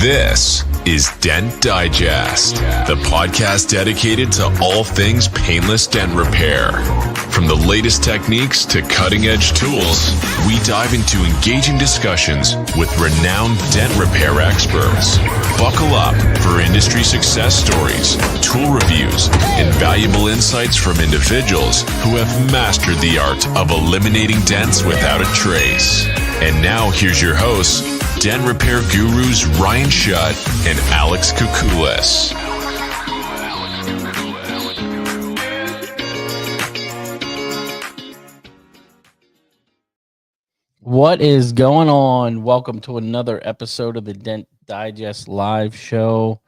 This is Dent Digest, the podcast dedicated to all things painless dent repair. From the latest techniques to cutting-edge tools, we dive into engaging discussions with renowned dent repair experts. Buckle up for industry success stories, tool reviews, and valuable insights from individuals who have mastered the art of eliminating dents without a trace. And now here's your hosts, dent repair gurus Ryan Shutt and Alex Kukulis. What is going on? Welcome to another episode of the Dent Digest live show.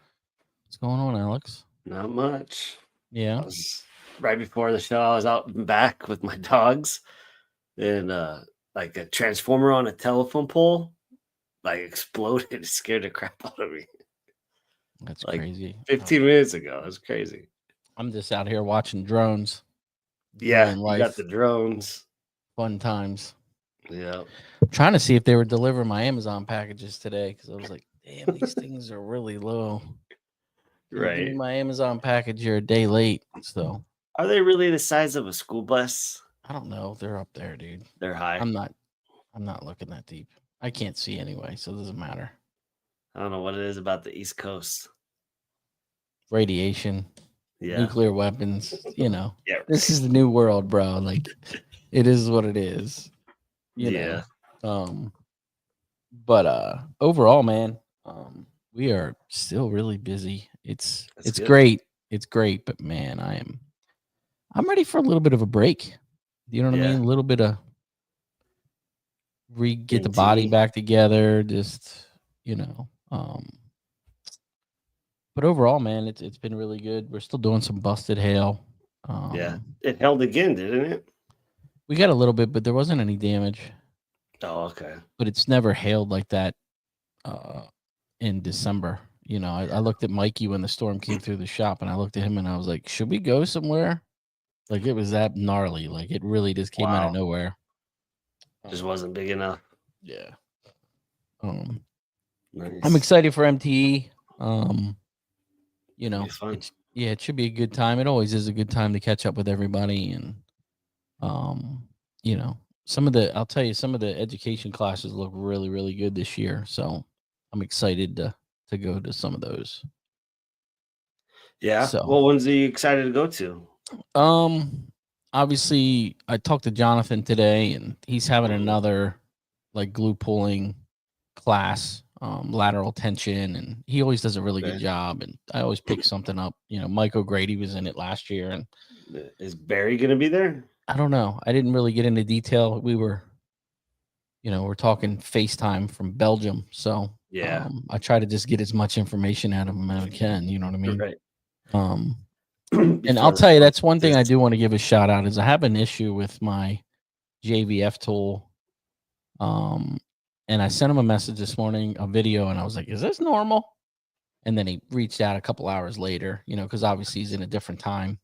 What's going on, Alex? Not much. Yeah. Right before the show, I was out and back with my dogs, and like a transformer on a telephone pole like exploded. It scared the crap out of me. That's like crazy. 15 minutes ago. It was crazy. I'm just out here watching drones. Yeah, you got the drones. Fun times. Yeah. I'm trying to see if they were delivering my Amazon packages today because I was like, damn, these things are really low. Right. Give me my Amazon package, you're a day late. So are they really the size of a school bus? I don't know. They're up there, dude. They're high. I'm not looking that deep. I can't see anyway, so it doesn't matter. I don't know what it is about the East Coast. Radiation, nuclear weapons, you know. Yeah, right. This is the new world, bro. Like, it is what it is. You know. But overall, man, we are still really busy. It's good. Great. It's great, but man, I'm ready for a little bit of a break. You know what I mean? A little bit of get the body back together, just, you know. But overall, man, it's been really good. We're still doing some busted hail. It held again, didn't it? We got a little bit, but there wasn't any damage. Oh, okay. But it's never hailed like that in December. You know, I looked at Mikey when the storm came through the shop, and I looked at him and I was like, should we go somewhere? Like, it was that gnarly. Like, it really just came out of nowhere. Just wasn't big enough. Yeah. Nice. I'm excited for MTE. You know, it should be a good time. It always is a good time to catch up with everybody. And, you know, I'll tell you, some of the education classes look really, really good this year. So I'm excited to go to some of those. Yeah. So, what ones are you excited to go to? Obviously I talked to Jonathan today, and he's having another like glue pulling class, lateral tension, and he always does a really good job, and I always pick something up. You know, Mike O'Grady was in it last year. And is Barry gonna be there? I don't know. I didn't really get into detail. We're talking FaceTime from Belgium, so I try to just get as much information out of him as I can. You know what I mean? Right. And I'll tell you, that's one thing I do want to give a shout out is I have an issue with my JVF tool. And I sent him a message this morning, a video, and I was like, is this normal? And then he reached out a couple hours later, you know, because obviously he's in a different time.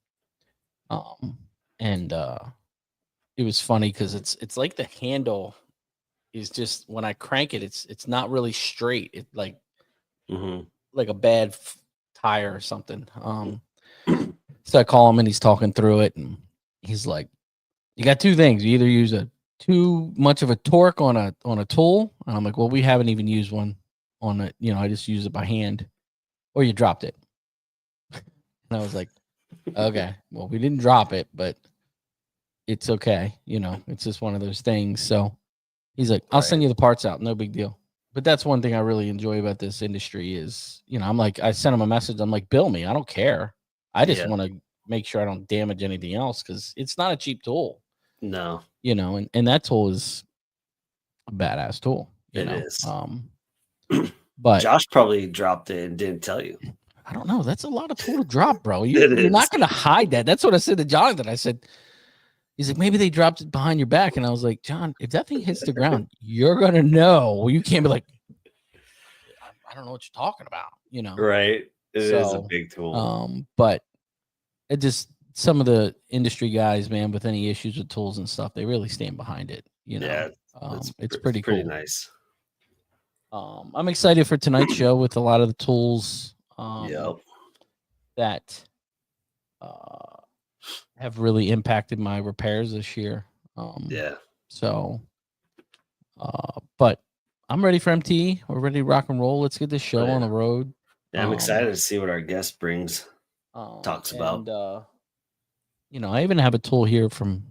And it was funny because it's like the handle is just, when I crank it, it's not really straight. It like a bad tire or something. So I call him and he's talking through it, and he's like, you got two things. You either use too much of a torque on a tool. And I'm like, well, we haven't even used one on it. You know, I just use it by hand, or you dropped it. And I was like, okay, well, we didn't drop it, but it's okay. You know, it's just one of those things. So he's like, I'll send you the parts out. No big deal. But that's one thing I really enjoy about this industry is, you know, I'm like, I sent him a message. I'm like, bill me. I don't care. I just want to make sure I don't damage anything else, because it's not a cheap tool. No. You know, and that tool is a badass tool. It is. But Josh probably dropped it and didn't tell you. I don't know. That's a lot of tool to drop, bro. You're not going to hide that. That's what I said to Jonathan. I said, he's like, maybe they dropped it behind your back. And I was like, John, if that thing hits the ground, you're going to know. Well, you can't be like, I don't know what you're talking about, you know? Right. It is a big tool. But it just, some of the industry guys, man, with any issues with tools and stuff, they really stand behind it. You know, Yeah, it's pretty cool. Pretty nice. I'm excited for tonight's show with a lot of the tools that have really impacted my repairs this year. So, but I'm ready for MT. We're ready to rock and roll. Let's get this show on the road. Yeah, I'm excited to see what our guest brings, talks about. I even have a tool here from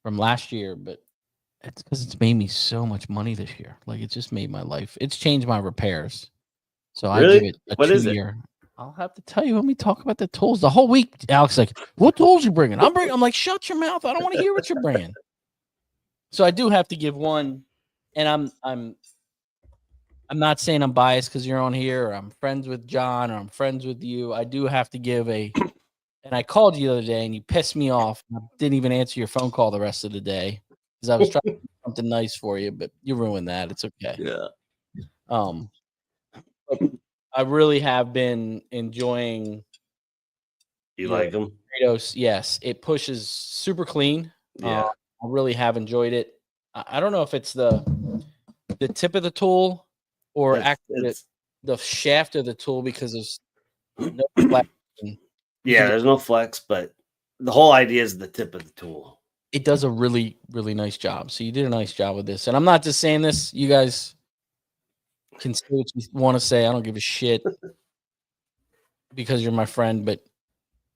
last year, but it's because it's made me so much money this year. Like, it just made my life. It's changed my repairs. So really? I give it a 2-year. I'll have to tell you when we talk about the tools. The whole week, Alex like, what tools you bringing? I'm like, shut your mouth. I don't want to hear what you're bringing. So I do have to give one, and I'm not saying I'm biased because you're on here, or I'm friends with John, or I'm friends with you. I do have to give and I called you the other day, and you pissed me off. I didn't even answer your phone call the rest of the day because I was trying to do something nice for you, but you ruined that. It's okay. Yeah. I really have been enjoying. You like them? Kratos, yes. It pushes super clean. Yeah. I really have enjoyed it. I don't know if it's the tip of the tool or actually the shaft of the tool, because there's no flex. Yeah, there's no flex, but the whole idea is the tip of the tool. It does a really, really nice job. So you did a nice job with this. And I'm not just saying this. You guys can say what you want to say. I don't give a shit because you're my friend, but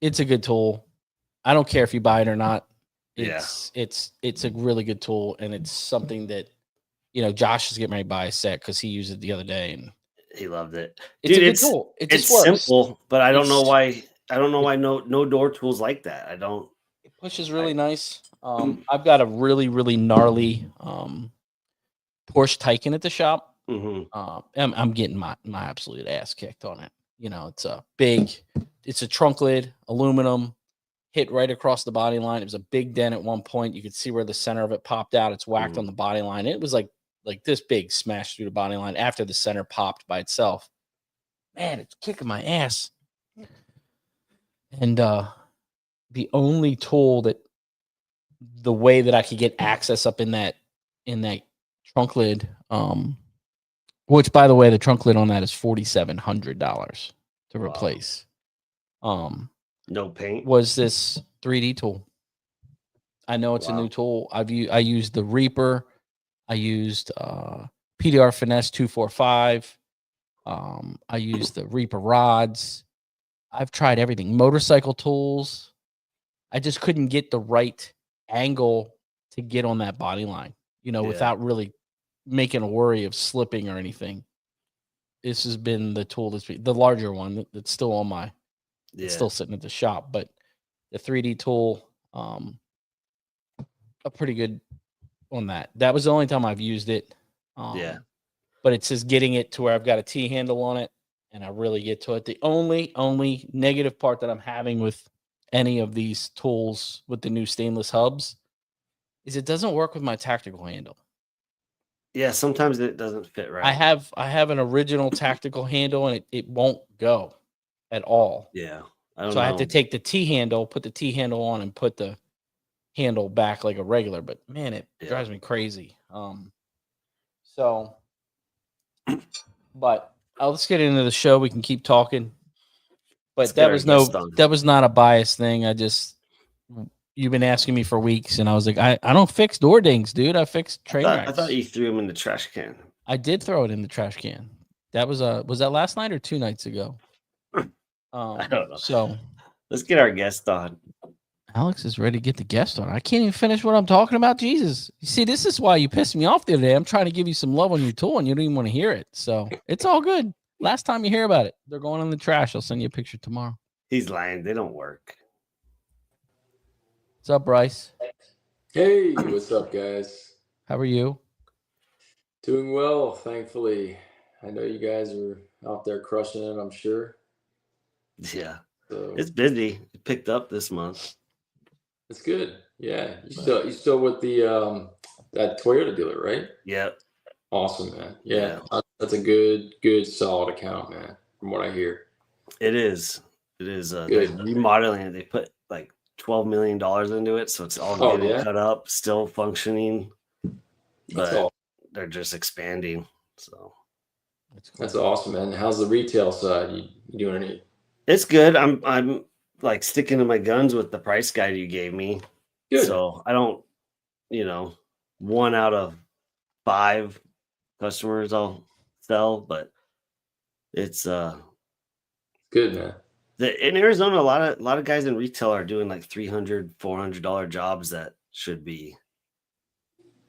it's a good tool. I don't care if you buy it or not. It's a really good tool, and it's something that Josh is getting ready to buy a set because he used it the other day and he loved it. It's a good tool. It's simple, but I don't know why. I don't know why no door tools like that. I don't. It pushes really nice. I've got a really, really gnarly Porsche Taycan at the shop. I'm getting my absolute ass kicked on it. It's a trunk lid, aluminum, hit right across the body line. It was a big dent at one point. You could see where the center of it popped out. It's whacked on the body line. It was like this big, smashed through the body line after the center popped by itself. Man, it's kicking my ass. And the only tool the way that I could get access up in that trunk lid, which, by the way, the trunk lid on that is $4,700 to replace. No paint. Was this 3D tool? I know it's a new tool. I used the Reaper. I used PDR Finesse 245. I used the Reaper rods. I've tried everything. Motorcycle tools. I just couldn't get the right angle to get on that body line, without really making a worry of slipping or anything. This has been the tool the larger one that's still on it's still sitting at the shop, but the 3D tool, a pretty good on that. That was the only time I've used it. But it's just getting it to where I've got a T handle on it, and I really get to it. The only negative part that I'm having with any of these tools with the new stainless hubs is it doesn't work with my tactical handle. Yeah, sometimes it doesn't fit right. I have an original tactical handle, and it won't go at all. Yeah. I have to take the T handle, put the T handle on, and put the handle back like a regular. But man, it drives me crazy. But let's get into the show. We can keep talking. But that was not a biased thing. You've been asking me for weeks, and I was like, I don't fix door dings, dude. I fix train wrecks. I thought you threw them in the trash can. I did throw it in the trash can. That was that last night or 2 nights ago? I don't know. So let's get our guest on. Alex is ready to get the guest on. I can't even finish what I'm talking about. Jesus. You see, this is why you pissed me off the other day. I'm trying to give you some love on your tool, and you don't even want to hear it. So it's all good. Last time you hear about it, they're going in the trash. I'll send you a picture tomorrow. He's lying. They don't work. What's up, Bryce? Hey, what's up, guys? How are you? Doing well, thankfully. I know you guys are out there crushing it, I'm sure. Yeah. So, it's busy. It picked up this month. It's good. Yeah. You still with the that Toyota dealer, right? Yep. Awesome, man. Yeah. That's a good solid account, man, from what I hear. It is. They're remodeling it. They put like $12 million into it, so it's all getting cut up, still functioning. But they're just expanding. So That's cool. That's awesome, man. How's the retail side? You doing any? it's good. I'm like sticking to my guns with the price guide you gave me. Good. So I don't, 1 out of 5 customers I'll sell, but it's Good, man. in Arizona, a lot of guys in retail are doing like $300, $400 jobs that should be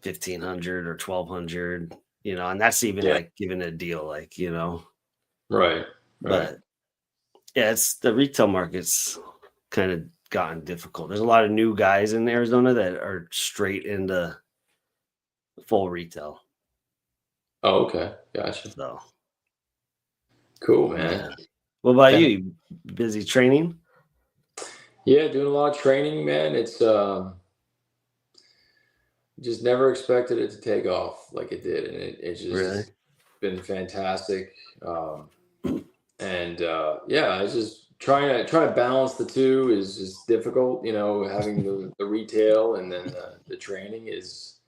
$1,500 or $1,200, and that's even like giving a deal, like, Right. but yeah, it's the retail market's kind of gotten difficult. There's a lot of new guys in Arizona that are straight into full retail. Oh, okay. Gotcha. So Cool, man. yeah. What about you? You busy training? Yeah, doing a lot of training, man. It's just never expected it to take off like it did, and it's just Really? been fantastic. And I just trying to balance the two is just difficult. Having the retail and then the training it's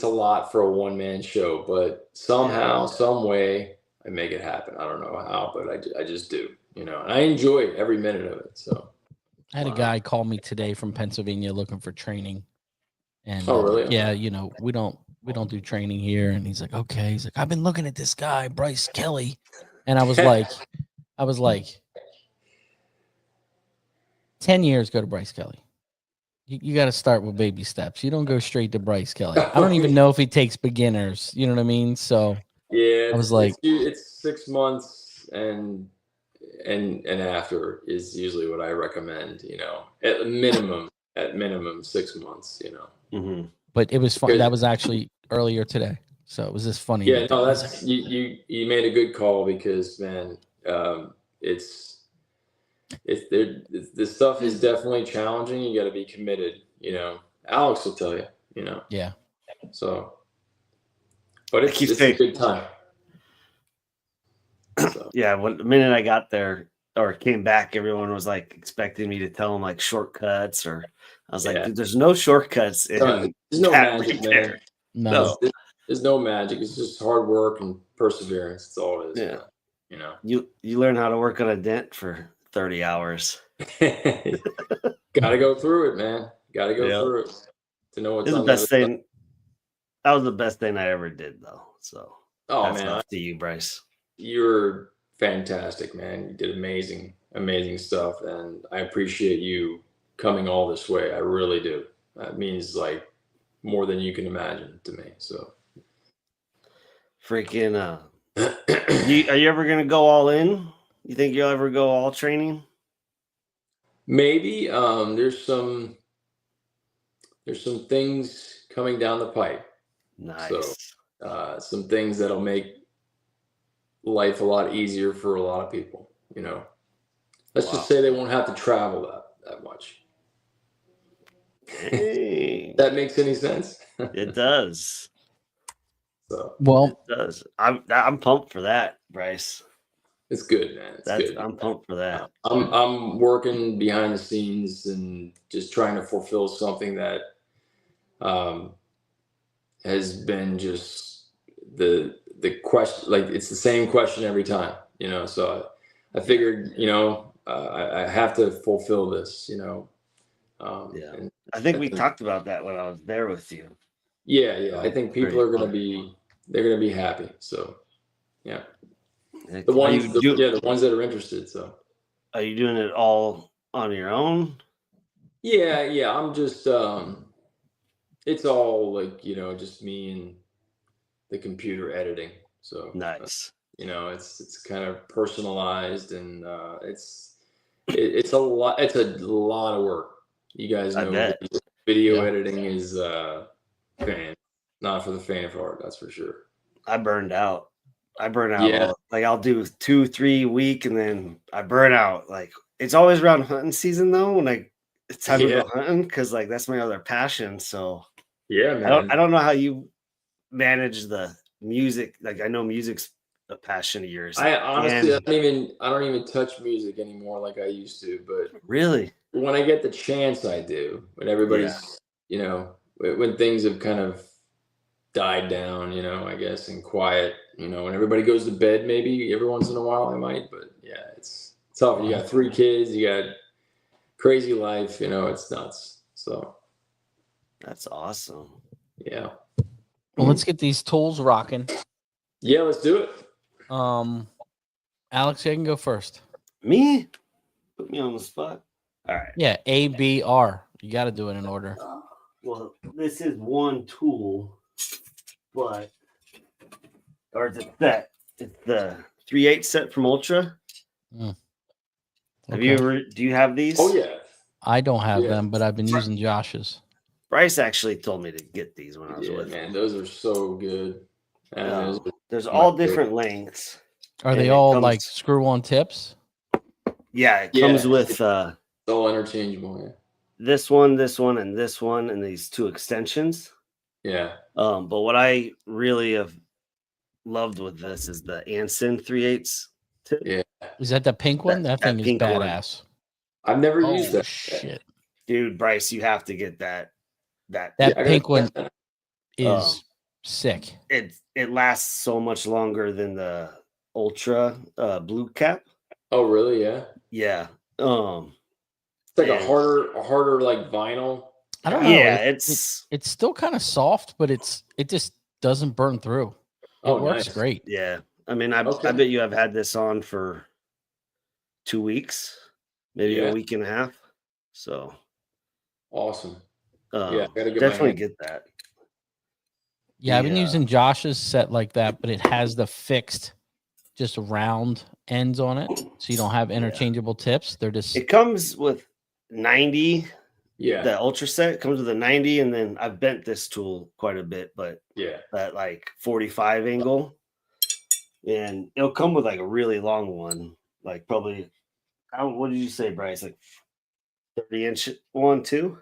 a lot for a one-man show, but somehow, some way, I make it happen. I don't know how, but I just do. And I enjoy every minute of it. So I had a guy call me today from Pennsylvania looking for training. And oh, really? yeah, we don't do training here. And he's like, okay. He's like, I've been looking at this guy, Bryce Kelly. And I was like, 10 years, go to Bryce Kelly. You got to start with baby steps. You don't go straight to Bryce Kelly. I don't even know if he takes beginners. You know what I mean? So yeah, I was like, it's 6 months and after is usually what I recommend. At minimum 6 months. Mm-hmm. But it was fun. That was actually earlier today. So it was just funny. Yeah, no, that's you made a good call because, man, this stuff is definitely challenging. You got to be committed. Alex will tell you. Yeah. So, but it's a good time. So. Yeah, when the minute I got there or came back, everyone was like expecting me to tell them like shortcuts, or I was like, dude, there's no shortcuts. There's no magic, man. No. There's no magic. It's just hard work and perseverance. That's all it is. Yeah. You learn how to work on a dent for 30 hours. Gotta go through it, man. Gotta go through it to know what's the best thing. That was the best thing I ever did, though. So, man, off to you, Bryce. You're fantastic, man. You did amazing stuff, and I appreciate you coming all this way. I really do. That means like more than you can imagine to me. So, freaking. Are you ever gonna go all in? You think you'll ever go all training? Maybe. There's some things coming down the pipe. Nice. So, some things that'll make life a lot easier for a lot of people. Let's just say they won't have to travel that much. Hey. That makes any sense? It does. So it does. I'm pumped for that, Bryce. It's good, man. It's good. I'm pumped for that. I'm working behind the scenes and just trying to fulfill something that has been just the question. Like, it's the same question every time, so I figured, I have to fulfill this, and I think we talked about that when I was there with you. Yeah. I think people are going to be happy. So, yeah. The ones that are interested. So, are you doing it all on your own? Yeah. I'm just, it's all like, just me and the computer editing. So nice. It's kind of personalized, and it's a lot. It's a lot of work. You guys know video editing is not for the faint of heart. That's for sure. I burned out. Yeah. I'll do 2-3 a week, and then I burn out. Like, it's always around hunting season though, when it's time to go hunting, because like that's my other passion. So yeah, man. I don't know how you manage the music. Like, I know music's a passion of yours. I honestly I don't even touch music anymore like I used to. But really, when I get the chance, I do. When everybody's when things have kind of died down, you know, I guess, and quiet. You know, when everybody goes to bed, maybe every once in a while I might, but yeah, it's tough. You got 3 kids, you got crazy life, you know, it's nuts. So That's awesome. yeah. Well, let's get these tools rocking. Yeah, let's do it. Alex, you can go first. Me? Put me on the spot. All right. Yeah, A, B, R. You got to do it in order. Well, this is one tool, but or it's a set. It's the 3/8 set from Ultra. Mm. Have you ever? Do you have these? Oh yeah. I don't have them, but I've been using Josh's. Bryce actually told me to get these when I was with man, him. those are so good. There's all different lengths. Are they all like screw-on tips? Yeah, it comes with it's all interchangeable. Yeah. this one, and this one, and these 2 extensions. Yeah. But what I really have loved with this is the Anson 3/8 tip. Yeah. Is that the pink one? That thing is badass. I've never used that. Shit. Dude, Bryce, you have to get that. That pink one is sick. It lasts so much longer than the Ultra blue cap. Oh, really? Yeah. Yeah. It's like a harder like vinyl. I don't know. Yeah, it's still kind of soft, but it just doesn't burn through. It works great. Yeah. I mean, I bet you have had this on for 2 weeks, maybe a week and a half. So awesome. Yeah, definitely get that. Yeah, I've been using Josh's set like that, but it has the fixed, just round ends on it, so you don't have interchangeable tips. They're just. It comes with 90. Yeah, the Ultra set comes with a 90, and then I've bent this tool quite a bit, but that like 45 angle, and it'll come with like a really long one, like probably. What did you say, Bryce? Like 30-inch one too?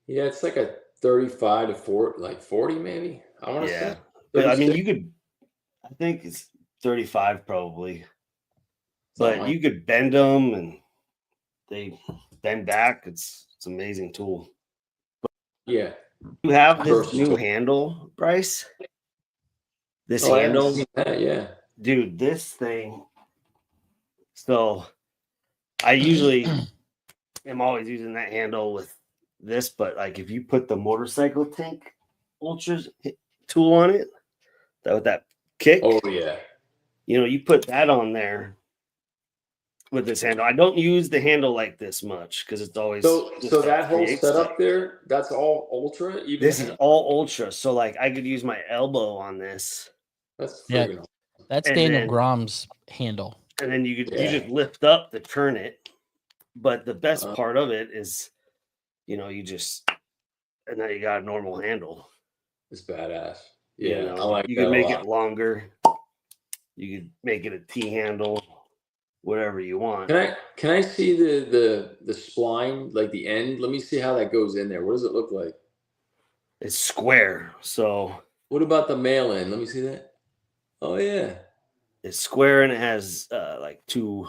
Yeah, it's like a 35 to 40, like 40 maybe. I want to say. But I mean, you could. I think it's 35 probably, but you could bend them and they bend back. It's an amazing tool. Yeah. You have this new handle, Bryce? This handle? Yeah. Dude, this thing. So I usually am always using that handle with this, but like if you put the motorcycle tank Ultra's tool on it, with that kick. Oh yeah. You know, you put that on there with this handle. I don't use the handle like this much because it's always so that whole setup there, that's all Ultra. Even this is all Ultra. So like I could use my elbow on this. That's that's Daniel Grom's handle. And then you just lift up to turn it. But the best part of it is, you know, and now you got a normal handle. It's badass. Yeah, you know, I like you can make it longer. You could make it a T handle, whatever you want. Can I see the spline, like the end? Let me see how that goes in there. What does it look like? It's square. So what about the mail end? Let me see that. Oh yeah. It's square and it has like 2.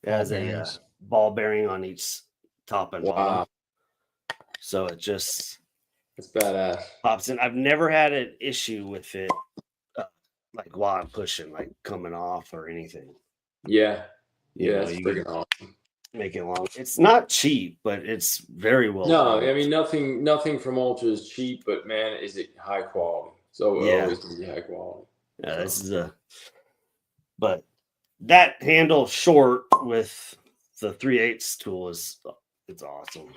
It has a ball bearing on each top and bottom. So it just it's badass. Pops in. I've never had an issue with it, like while I'm pushing, like coming off or anything. Yeah, it's freaking awesome. Make it long. It's not cheap, but it's very well. No, I mean nothing from Ultra is cheap, but man, is it high quality? So it always can be high quality. Yeah, this is but that handle short with the 3/8 tool it's awesome.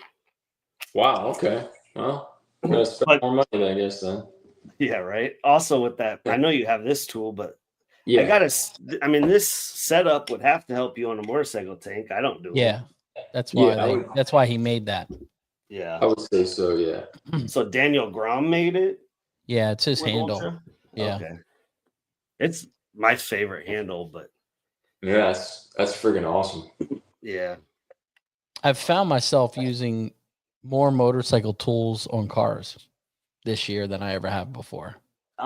Wow. Okay. Well, I'm gonna spend more money, I guess then. Yeah. Right. Also, with that, I know you have this tool, but I mean, this setup would have to help you on a motorcycle tank. I don't do it. Yeah, that's why. That's why he made that. Yeah, I would say so. Yeah. So Daniel Grom made it. Yeah, it's his handle. Ultra? Yeah. Okay. It's my favorite handle, but yeah, that's freaking awesome. Yeah. I've found myself using more motorcycle tools on cars this year than I ever have before.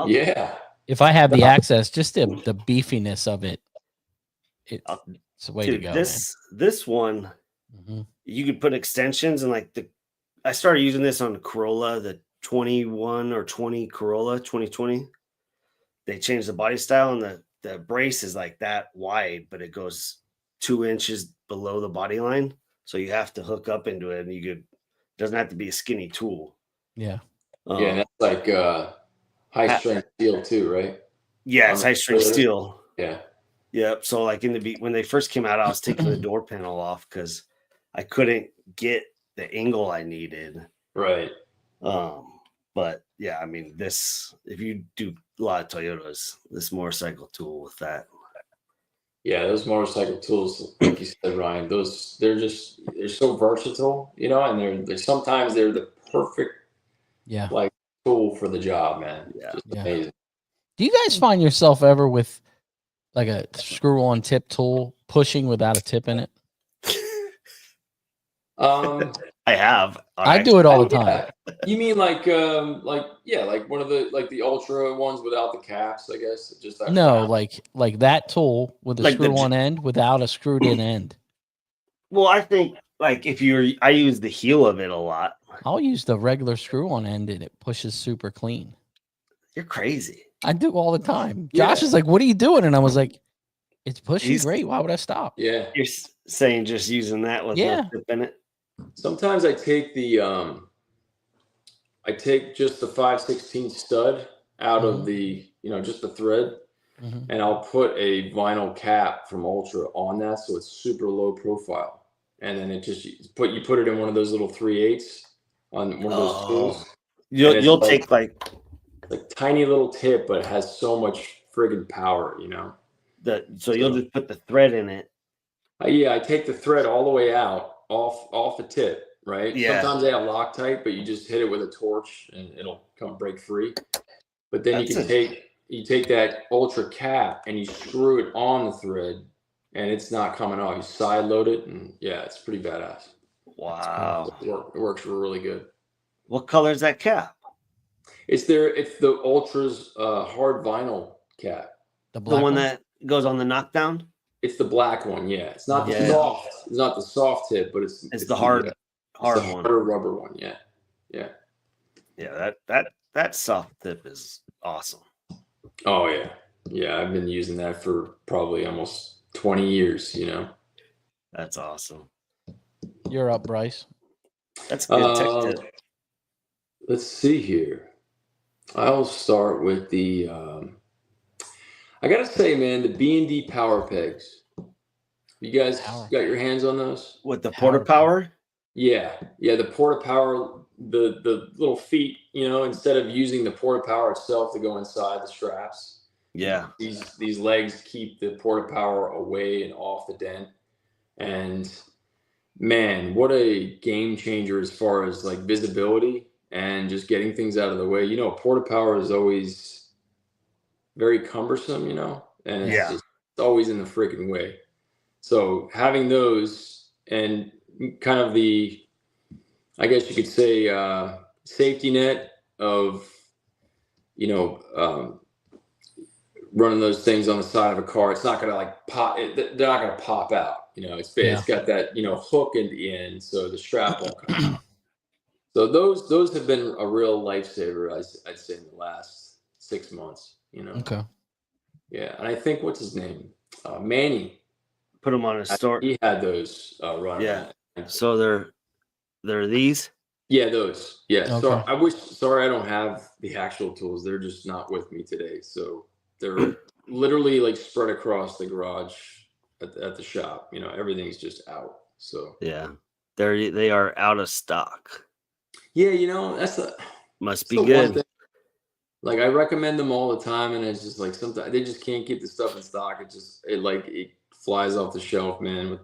Yeah. If I have the access, just the beefiness of it, it's a way to go. This one, you could put extensions and like I started using this on the Corolla, the 21 or 20 Corolla 2020. They changed the body style, and the brace is like that wide, but it goes 2 inches below the body line. So you have to hook up into it, and it doesn't have to be a skinny tool. Yeah. Yeah, that's like high strength steel too, right? Yeah, it's high strength steel. Yeah. Yep. So like when they first came out, I was taking the door panel off because I couldn't get the angle I needed. Right. But yeah, I mean, if you do a lot of Toyotas, this motorcycle tool with that. Yeah, those motorcycle tools, like you said, Ryan, they're so versatile, and they're sometimes they're the perfect like tool for the job, man. Yeah. Just amazing. Do you guys find yourself ever with like a screw-on tip tool pushing without a tip in it? I have. I do it all the time. Yeah. You mean like one of the Ultra ones without the caps, I guess? Just that like that tool with a screw-on end without a screwed-in end. Well, I think like I use the heel of it a lot. I'll use the regular screw-on end and it pushes super clean. You're crazy. I do all the time. Josh is like, "What are you doing?" And I was like, "It's pushing great. Why would I stop?" Yeah. You're saying just using that with no tip in it? Sometimes I take just the 5/16 stud out of the, just the thread, and I'll put a vinyl cap from Ultra on that, so it's super low profile, and then you put it in one of those little 3/8 on one of those tools. You'll take like tiny little tip, but it has so much friggin' power, So you'll just put the thread in it. I take the thread all the way out off the tip, right? Yeah. Sometimes they have Loctite, but you just hit it with a torch and it'll break free. But then you take that Ultra cap and you screw it on the thread, and it's not coming off. You side load it, and it's pretty badass. Wow. It works really good. What color is that cap? It's the Ultra's hard vinyl cap. The one that goes on the knockdown? It's the black one, yeah. It's not the soft. It's not the soft tip, but it's the hard one. Harder rubber one, yeah. Yeah, that soft tip is awesome. Oh yeah. I've been using that for probably almost 20 years. That's awesome. You're up, Bryce. That's a good tech tip. Let's see here. I'll start with the. I gotta say, man, the B&D power pegs. You guys got your hands on those? With the Porta Power? Yeah, the Porta Power, the little feet, instead of using the Porta Power itself to go inside the straps. Yeah. These legs keep the Porta Power away and off the dent. And man, what a game changer as far as like visibility and just getting things out of the way. Porta Power is always very cumbersome, and it's always in the freaking way. So having those and kind of the, I guess you could say, safety net of, running those things on the side of a car, it's not going to like pop. They're not going to pop out. It's got that hook in the end, so the strap won't come out. So those have been a real lifesaver, I'd say, in the last 6 months. Okay. Yeah, and I think what's his name, Manny, put them on his store. He had those running. Yeah. So they're these. Yeah, those. Yeah. Okay. Sorry, I don't have the actual tools. They're just not with me today. So they're literally like spread across the garage at the shop. Everything's just out. So yeah, they are out of stock. Yeah, must be good. Like I recommend them all the time, and it's just like sometimes they just can't keep the stuff in stock. It flies off the shelf, man.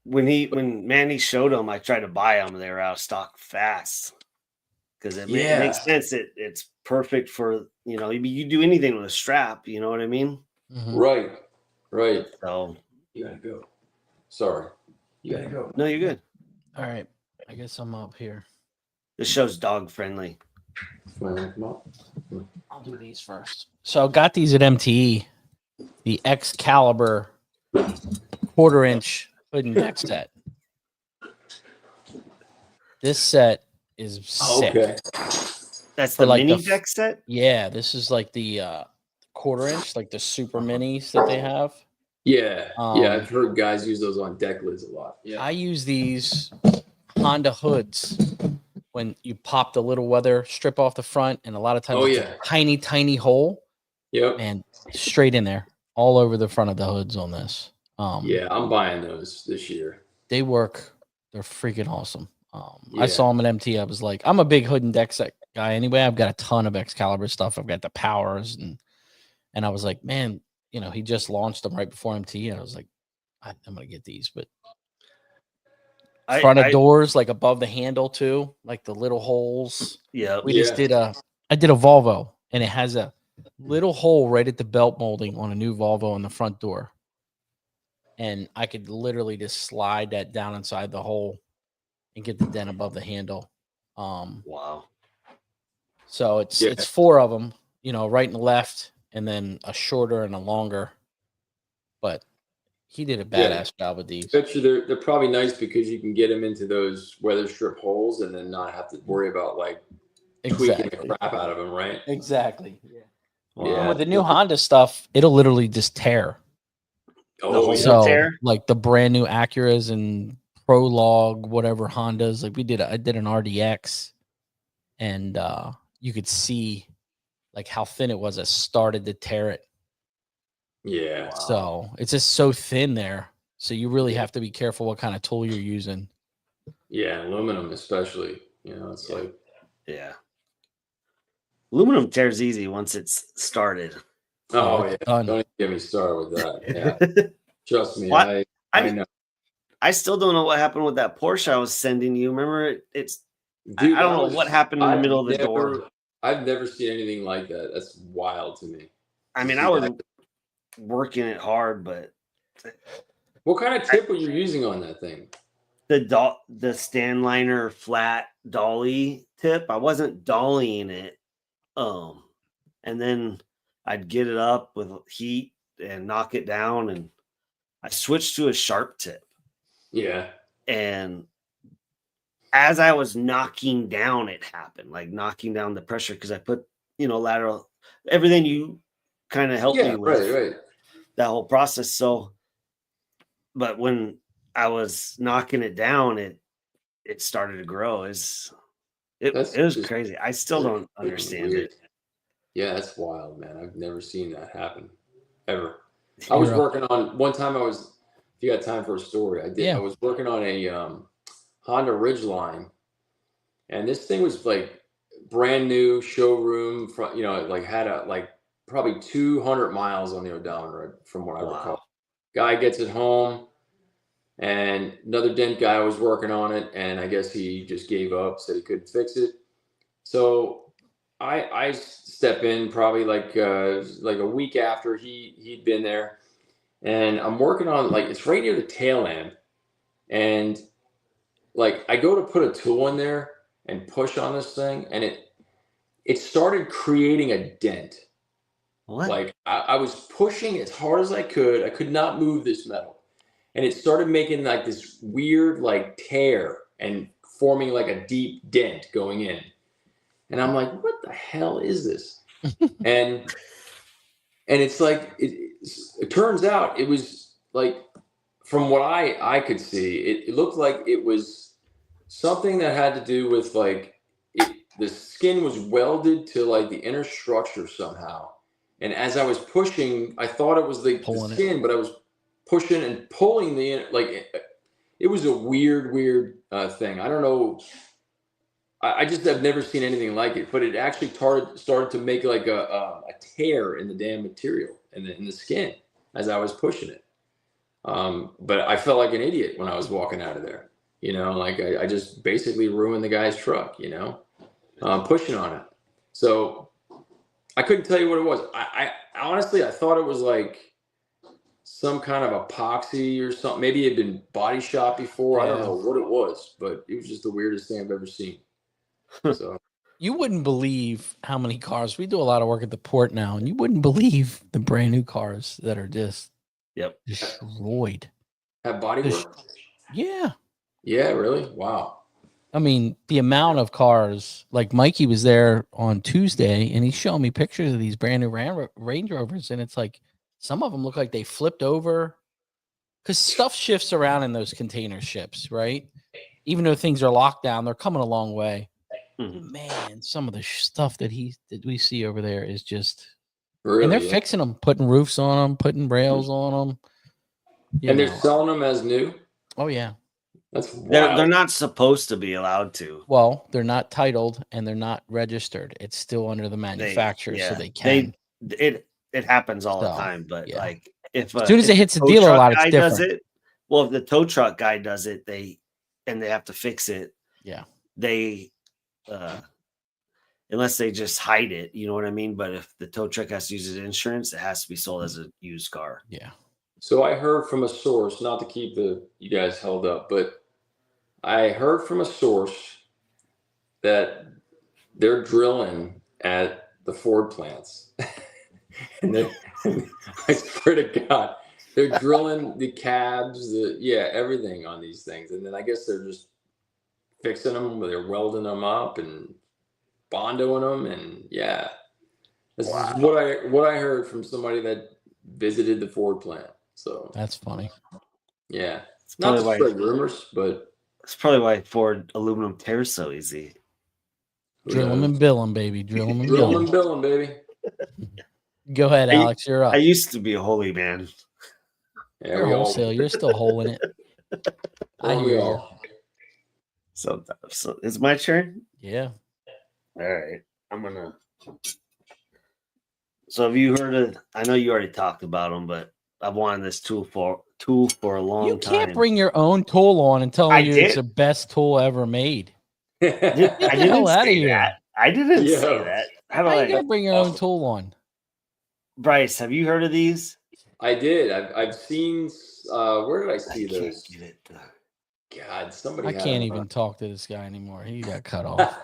When Manny showed them, I tried to buy them. They were out of stock fast because it makes sense. It's perfect for you do anything with a strap. You know what I mean? Mm-hmm. Right. So you gotta go. Sorry, you gotta go. No, you're good. All right, I guess I'm up here. This show's dog friendly. I'll do these first. So I got these at MTE, the Excalibur 1/4-inch hood and deck set. This set is sick. Okay. That's For the like mini deck set. Yeah, this is like the 1/4 inch, like the super minis that they have. Yeah. Yeah. I've Um, heard guys use those on deck lids a lot. Yeah. I use these Honda hoods when you pop the little weather strip off the front, and a lot of times it's a tiny, tiny hole. Yep. And straight in there, all over the front of the hoods on this. Yeah, I'm buying those this year. They work. They're freaking awesome. I saw them at MT. I was like, I'm a big hood and deck set guy anyway. I've got a ton of Excalibur stuff. I've got the powers, and I was like, man, you know, he just launched them right before MT, and I was like, I'm gonna get these. But front of doors, like above the handle too, like the little holes. Yeah, I did a Volvo, and it has a little hole right at the belt molding on a new Volvo in the front door. And I could literally just slide that down inside the hole and get the dent above the handle. Wow. So it's 4 of them, you know, right and left, and then a shorter and a longer. But he did a badass job with these. Bet you they're probably nice because you can get them into those weather strip holes and then not have to worry about like tweaking the crap out of them, right? Exactly. Yeah. Wow. And with the new Honda stuff, it'll literally just tear. Oh, so like the brand new Acuras and Prologue, whatever Hondas, like I did an RDX, and you could see like how thin it was. It started to tear it. Yeah. Wow. So it's just so thin there. So you really have to be careful what kind of tool you're using. Yeah, aluminum especially. You know, it's like aluminum tears easy once it's started. Oh yeah, don't even get me started with that. Yeah, trust me, I know. I still don't know what happened with that Porsche I was sending you. Remember, Dude, I don't know what happened in the middle of the door. I've never seen anything like that. That's wild to me. I mean, I was working it hard, but what kind of tip were you using on that thing? The stand liner flat dolly tip. I wasn't dollying it, and then I'd get it up with heat and knock it down, and I switched to a sharp tip. Yeah. And as I was knocking down, it happened, like knocking down the pressure, because I put, lateral, everything you kind of helped me with that whole process. So, but when I was knocking it down, it started to grow. It was crazy. I still don't understand it. Yeah, that's wild, man. I've never seen that happen ever. I was working on one time. If you got time for a story, I did. Yeah. I was working on a Honda Ridgeline, and this thing was like brand new showroom. Like had probably 200 miles on the odometer from what I recall. Guy gets it home, and another dent guy was working on it, and I guess he just gave up, said he couldn't fix it. So I step in probably like a week after he'd been there, and I'm working on it's right near the tail end, and I go to put a tool in there and push on this thing, and it started creating a dent. What? I was pushing as hard as I could. I could not move this metal, and it started making this weird tear and forming a deep dent going in. And I'm like, what the hell is this? and it's it turns out it was from what I could see, it looked like it was something that had to do with the skin was welded to the inner structure somehow. And as I was pushing, I thought it was the skin, but I was pushing and pulling it was a weird thing. I don't know. I just have never seen anything like it, but it actually started to make a tear in the damn material in the skin as I was pushing it. But I felt like an idiot when I was walking out of there. I just basically ruined the guy's truck. Pushing on it. So I couldn't tell you what it was. I honestly I thought it was some kind of epoxy or something. Maybe it had been body shop before. I don't know what it was, but it was just the weirdest thing I've ever seen. So you wouldn't believe how many cars. We do a lot of work at the port now, and you wouldn't believe the brand new cars that are just destroyed. Have body work? Yeah. Yeah, really? Wow. I mean, the amount of cars, like Mikey was there on Tuesday and he's showing me pictures of these brand new Range Rovers. And it's like, some of them look like they flipped over because stuff shifts around in those container ships, right? Even though things are locked down, they're coming a long way. Mhm. Man, some of the stuff that we see over there is just, Really, and they're yeah. fixing them, putting roofs on them, putting rails on them. And they're selling them as new. Oh yeah. That's They're wild. not supposed to be allowed to. Well, they're not titled and they're not registered. It's still under the manufacturer, so they can. It happens all the So, time, but yeah. like if As soon as if it hits the a tow dealer truck lot, it's guy does different. it. Well, if the tow truck guy does it, they have to fix it. Yeah. They unless they just hide it, you know what I mean? But if the tow truck has to use his insurance, it has to be sold as a used car. Yeah. So I heard from a source, not to keep you guys held up, but I heard from a source that they're drilling at the Ford plants. And I swear to God, they're drilling the cabs, everything on these things. And then I guess they're just fixing them, they're welding them up and bondoing them. And yeah, this is what I heard from somebody that visited the Ford plant. So That's funny. Yeah. It's Not probably to why spread rumors, but it's probably why Ford aluminum tears so easy. Drill them and bill them, baby. Drill them and drill bill and them. bill them, baby. Go ahead, Alex. You're up. I used to be a holy man. Yeah, You're we all- wholesale. You're still holding it. I we hear you. all. So it's my turn. Yeah. All right, I'm gonna. So have you heard of? I know you already talked about them, but I've wanted this tool for a long You time. can't bring your own tool on and tell I you did. it's the best tool ever made. I Get the didn't hell outta say here. that. I didn't Yeah. say that. How do How you I? gonna bring your own tool on? Bryce, have you heard of these? I did. I've seen. Where did I I see can't those? get it. God, somebody. I had can't them even talk to this guy anymore. He got cut off.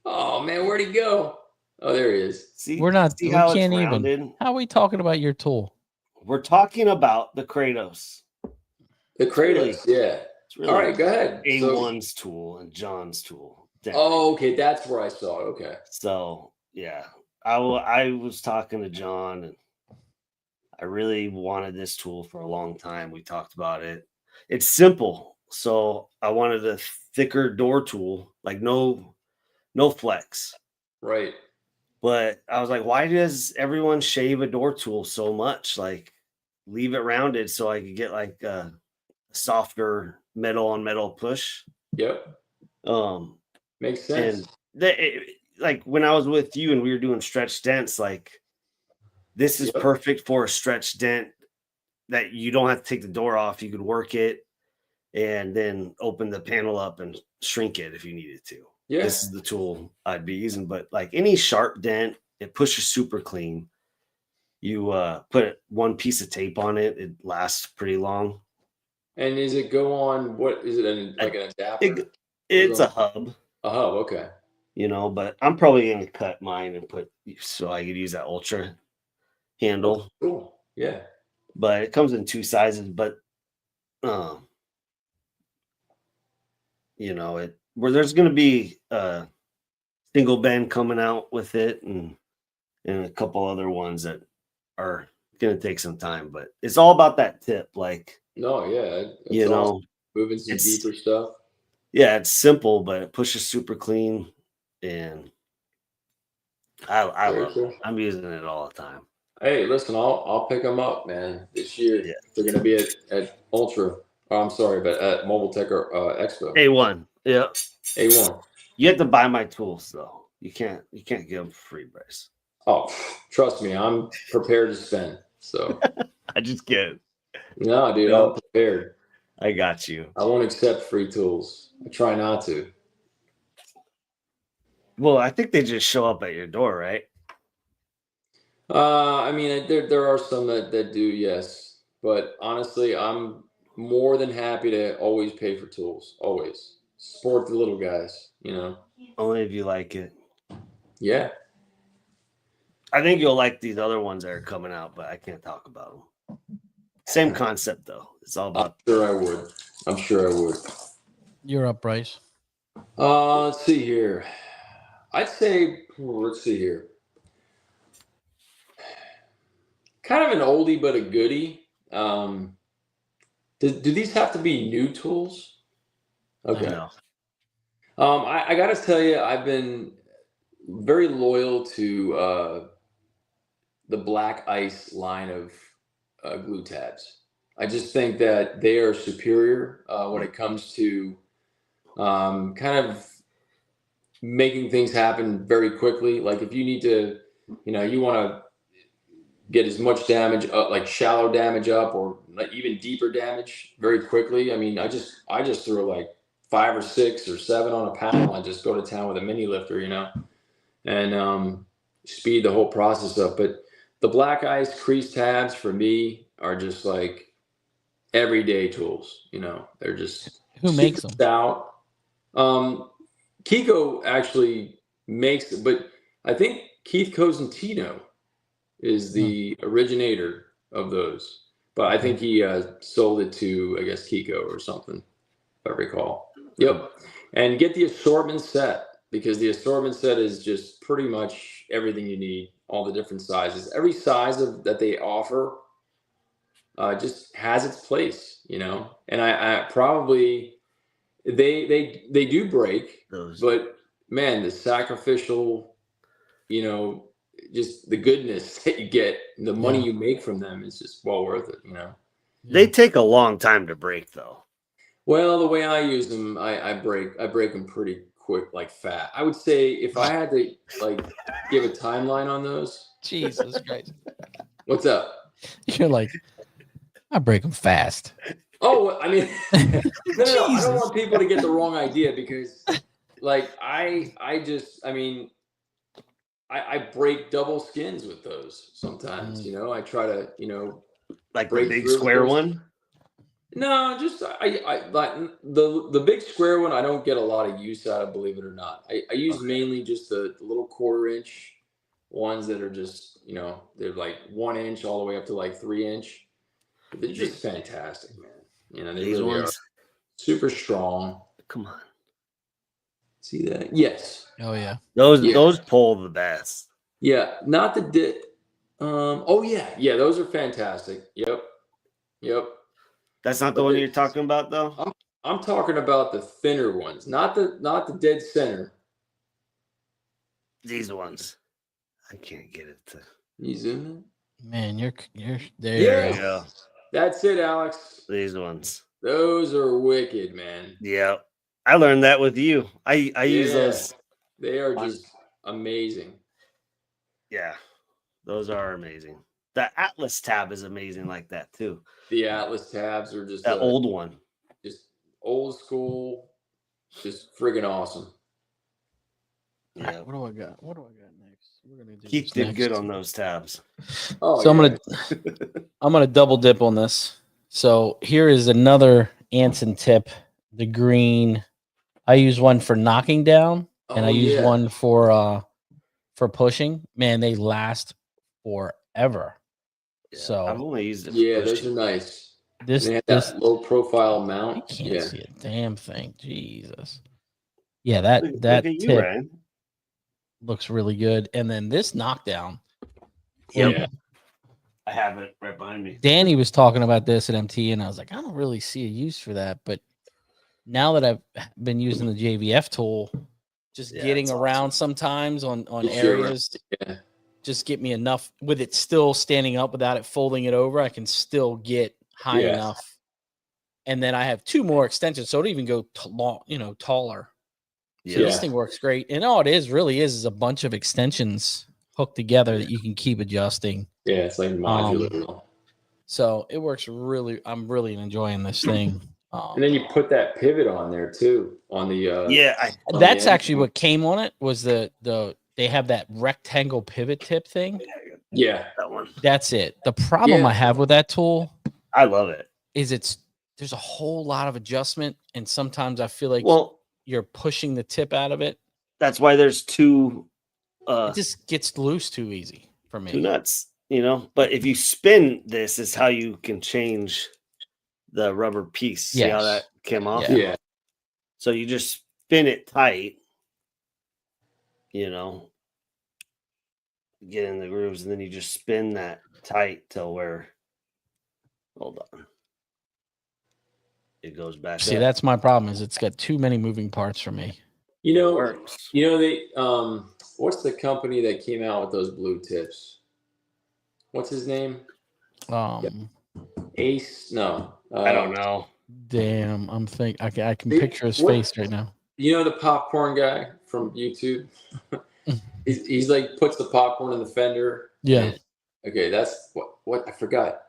Oh man, where'd he go? Oh, there he is. See, We're not. See We how can't it's even. rounded? How are we talking about your tool? We're talking about the Kratos. The Kratos. Yeah. It's really All right, go ahead. A1's tool and John's tool. Oh, okay, that's where I saw it. Okay. So yeah, I was talking to John, and I really wanted this tool for a long time. We talked about it. It's simple, so I wanted a thicker door tool, like no flex. Right. But I was like, why does everyone shave a door tool so much? Like, leave it rounded so I could get like a softer metal on metal push. Yep. Makes sense. And like when I was with you and we were doing stretch dents, like this is perfect for a stretch dent that you don't have to take the door off. You could work it and then open the panel up and shrink it if you needed to. Yeah. This is the tool I'd be using. But like any sharp dent, it pushes super clean. You put one piece of tape on it, it lasts pretty long. And is it go on? What is it? Like an adapter? It's a hub. A hub. Okay. You know, but I'm probably going to cut mine and put so I could use that ultra handle. Cool. Yeah. But it comes in two sizes. But you know, where there's going to be a single bend coming out with it, and a couple other ones that are going to take some time. But it's all about that tip, like. No, yeah. You know, moving some deeper stuff. Yeah, it's simple, but it pushes super clean, and I love it. I'm using it all the time. Hey, listen, I'll pick them up, man. This year they're going to be at Ultra. Oh, I'm sorry, but at Mobile Tech Expo. A1, yeah. A1. You have to buy my tools though. You can't give them for free, Bryce. Oh, trust me, I'm prepared to spend. So I just get. No, dude, I'm prepared. I got you. I won't accept free tools. I try not to. Well, I think they just show up at your door, right? I mean, there are some that do, yes. But honestly, I'm more than happy to always pay for tools. Always. Support the little guys, you know. Only if you like it. Yeah. I think you'll like these other ones that are coming out, but I can't talk about them. Same concept, though. It's all about. I'm sure I would. You're up, Bryce. Let's see here. I'd say, let's see here. Kind of an oldie but a goodie. Do these have to be new tools? Okay. No. I got to tell you, I've been very loyal to the Black Ice line of glue tabs. I just think that they are superior when it comes to kind of making things happen very quickly. Like if you need to, you want to get as much damage up, like shallow damage up, or like even deeper damage very quickly. I mean, I just throw like 5 or 6 or 7 on a panel. I just go to town with a mini lifter, and speed the whole process up. But the Black Ice crease tabs for me are just like everyday tools. They're just Who makes them? Stout. Kiko actually makes it, but I think Keith Cosentino is the originator of those. But I think he sold it to, I guess, Kiko or something, if I recall. Yep. And get the assortment set, because the assortment set is just pretty much everything you need, all the different sizes. Every size that they offer just has its place, And I probably, they do break, but man, the sacrificial, just the goodness that you get, the money you make from them is just well worth it, They take a long time to break, though. Well, the way I use them, I break them pretty quick, like fat. I would say if I had to like give a timeline on those. Jesus Christ. What's up? You're like, I break them fast. Oh, I mean, no, I don't want people to get the wrong idea, because like I break double skins with those sometimes, I try to, like the big square one. No, just I like the big square one. I don't get a lot of use out of, believe it or not. I use mainly just the little 1/4-inch ones that are just, they're like 1 inch all the way up to like 3 inch. They're just fantastic, man. They These really ones are super strong. Come on. See that? Yes. Oh yeah. Those pull the best. Yeah, not the oh yeah, those are fantastic. Yep. That's not the one you're talking about, though. I'm talking about the thinner ones, not the dead center. These ones, I can't get it to. You zoom in? Man, you're there. Yeah, you go. That's it, Alex. These ones. Those are wicked, man. Yeah, I learned that with you. I use those. They are just amazing. Yeah, those are amazing. The Atlas tab is amazing like that too. The Atlas tabs are just that old one. Just old school, just friggin' awesome. Yeah. What do I got next? We're gonna do Keith did good on those tabs. Oh, so I'm gonna double dip on this. So here is another Anson tip. The green. I use one for knocking down, and I use one for pushing. Man, they last forever. Yeah, so I've only used it. Those are nice. This low profile mount. You can't see a damn thing. Jesus. Yeah, that tip you, looks really good. And then this knockdown. Yeah. I have it right behind me. Danny was talking about this at MT, and I was like, I don't really see a use for that. But now that I've been using the JVF tool, just getting around sometimes on areas, just get me enough with it still standing up without it folding it over. I can still get high enough. And then I have 2 more extensions, so it'll even go taller. So this thing works great. And all it really is a bunch of extensions hooked together that you can keep adjusting. Yeah, it's like modular. So it works really. I'm really enjoying this thing. And then you put that pivot on there too on the that's actually what came on it was the they have that rectangle pivot tip thing. Yeah, that one. That's it. The problem I have with that tool, I love it, is there's a whole lot of adjustment, and sometimes I feel like you're pushing the tip out of it. That's why there's 2. It just gets loose too easy for me. 2 nuts, But if you spin this, is how you can change the rubber piece. See how that came off? Yeah. So you just spin it tight, you know, get in the grooves, and then you just spin that tight till where, hold on, it goes back. See, up. that's my problem. Is it's got too many moving parts for me. It works. They what's the company that came out with those blue tips? What's his name? Ace? No, I don't know. Damn, I'm thinking. I can picture his face right now. You know the popcorn guy from YouTube? he's like puts the popcorn in the fender. Yeah. Okay, that's what I forgot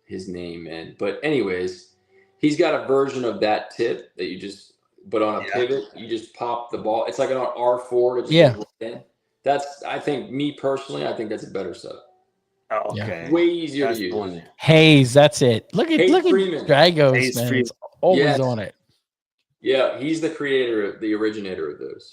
his name, man. But anyways, he's got a version of that tip that you just, but on a pivot, you just pop the ball. It's like an R4 to just goes in. That's, I think, me personally, I think that's a better setup. Oh, okay. Way easier to use. Hayes, that's it. Look at Dragos, Hayes man. Freeman. It's always on it. Yeah, he's the creator, the originator of those.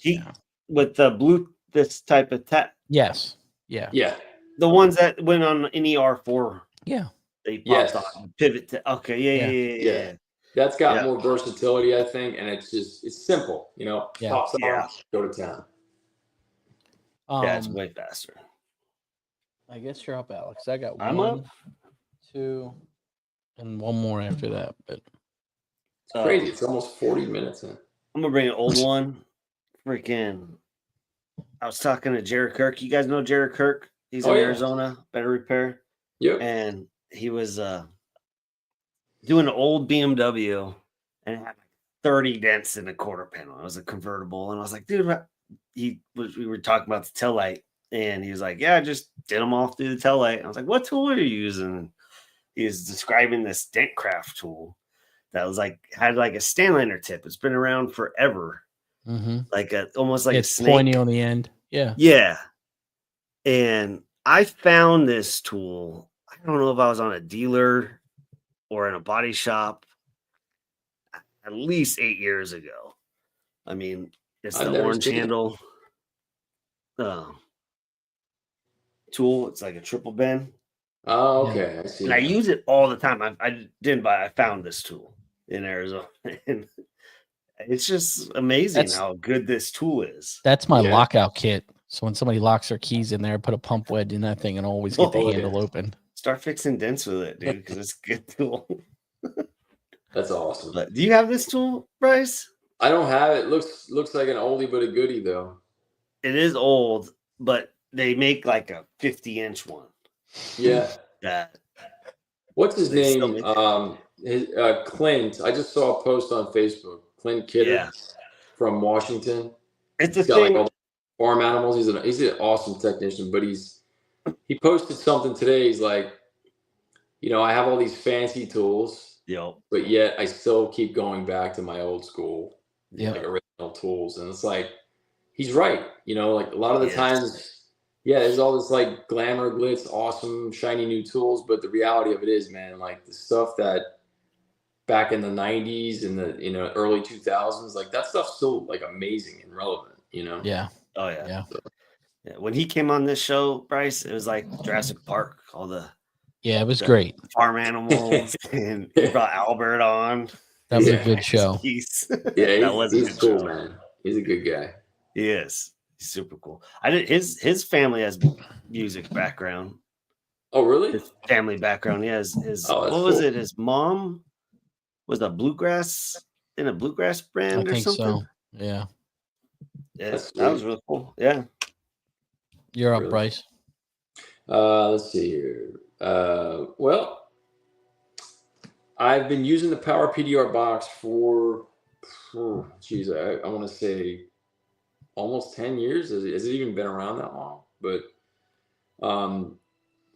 With the blue, this type of tap. Yes. Yeah. Yeah. The ones that went on any R4. Yeah. They popped on pivot to. Okay. Yeah. That's got more versatility, I think, and it's simple. You know, pops on, go to town. It's way faster. I guess you're up, Alex. I got I'm one, up. 2, and one more after that. But it's crazy. It's almost 40 minutes in. I'm gonna bring an old one. Freaking! I was talking to Jared Kirk. You guys know Jared Kirk? He's in Arizona, Better Repair. Yep. And he was doing an old BMW, and it had like 30 dents in the quarter panel. It was a convertible, and I was like, dude, we were talking about the tail light. And he was like, yeah, I just did them all through the tail light. I was like, what tool are you using? He was describing this dent craft tool that was like, had like a Stanliner tip. It's been around forever. Like almost like a snake. Pointy on the end. Yeah. Yeah. And I found this tool. I don't know if I was on a dealer or in a body shop at least 8 years ago. I mean, it's the orange handle. Tool. It's like a triple bend. Oh, okay. I see. And I use it all the time. I found this tool in Arizona, and it's just amazing how good this tool is. That's my lockout kit. So when somebody locks their keys in there, put a pump wedge in that thing and always get the handle open. Start fixing dents with it, dude, because it's a good tool. That's awesome. But do you have this tool, Bryce? I don't have it. Looks like an oldie but a goodie though. It is old, but they make like a 50-inch one. Yeah. What's his name? Clint. I just saw a post on Facebook. Clint Kidder from Washington. It's a thing. Like all the farm animals. He's an awesome technician, but he posted something today. He's like, I have all these fancy tools, but yet I still keep going back to my old school, like original tools. And it's like, he's right. Like a lot of the times, there's all this like glamour, glitz, awesome, shiny new tools. But the reality of it is, man, like the stuff that back in the 90s and the early 2000s, like that stuff's still like amazing and relevant, Yeah. Oh yeah. When he came on this show, Bryce, it was like Jurassic Park. All the it was great. Farm animals, and he brought Albert on. That was a good show. He's cool, man. He's a good guy. He is. He's super cool. His family has music background. Oh, really? His family background. He has was it? His mom was a bluegrass brand or something. So. Yeah. Yeah, that was really cool. Yeah. You're up, Bryce. Let's see here. Well, I've been using the Power PDR box for, I want to say almost 10 years. Has it even been around that long? But the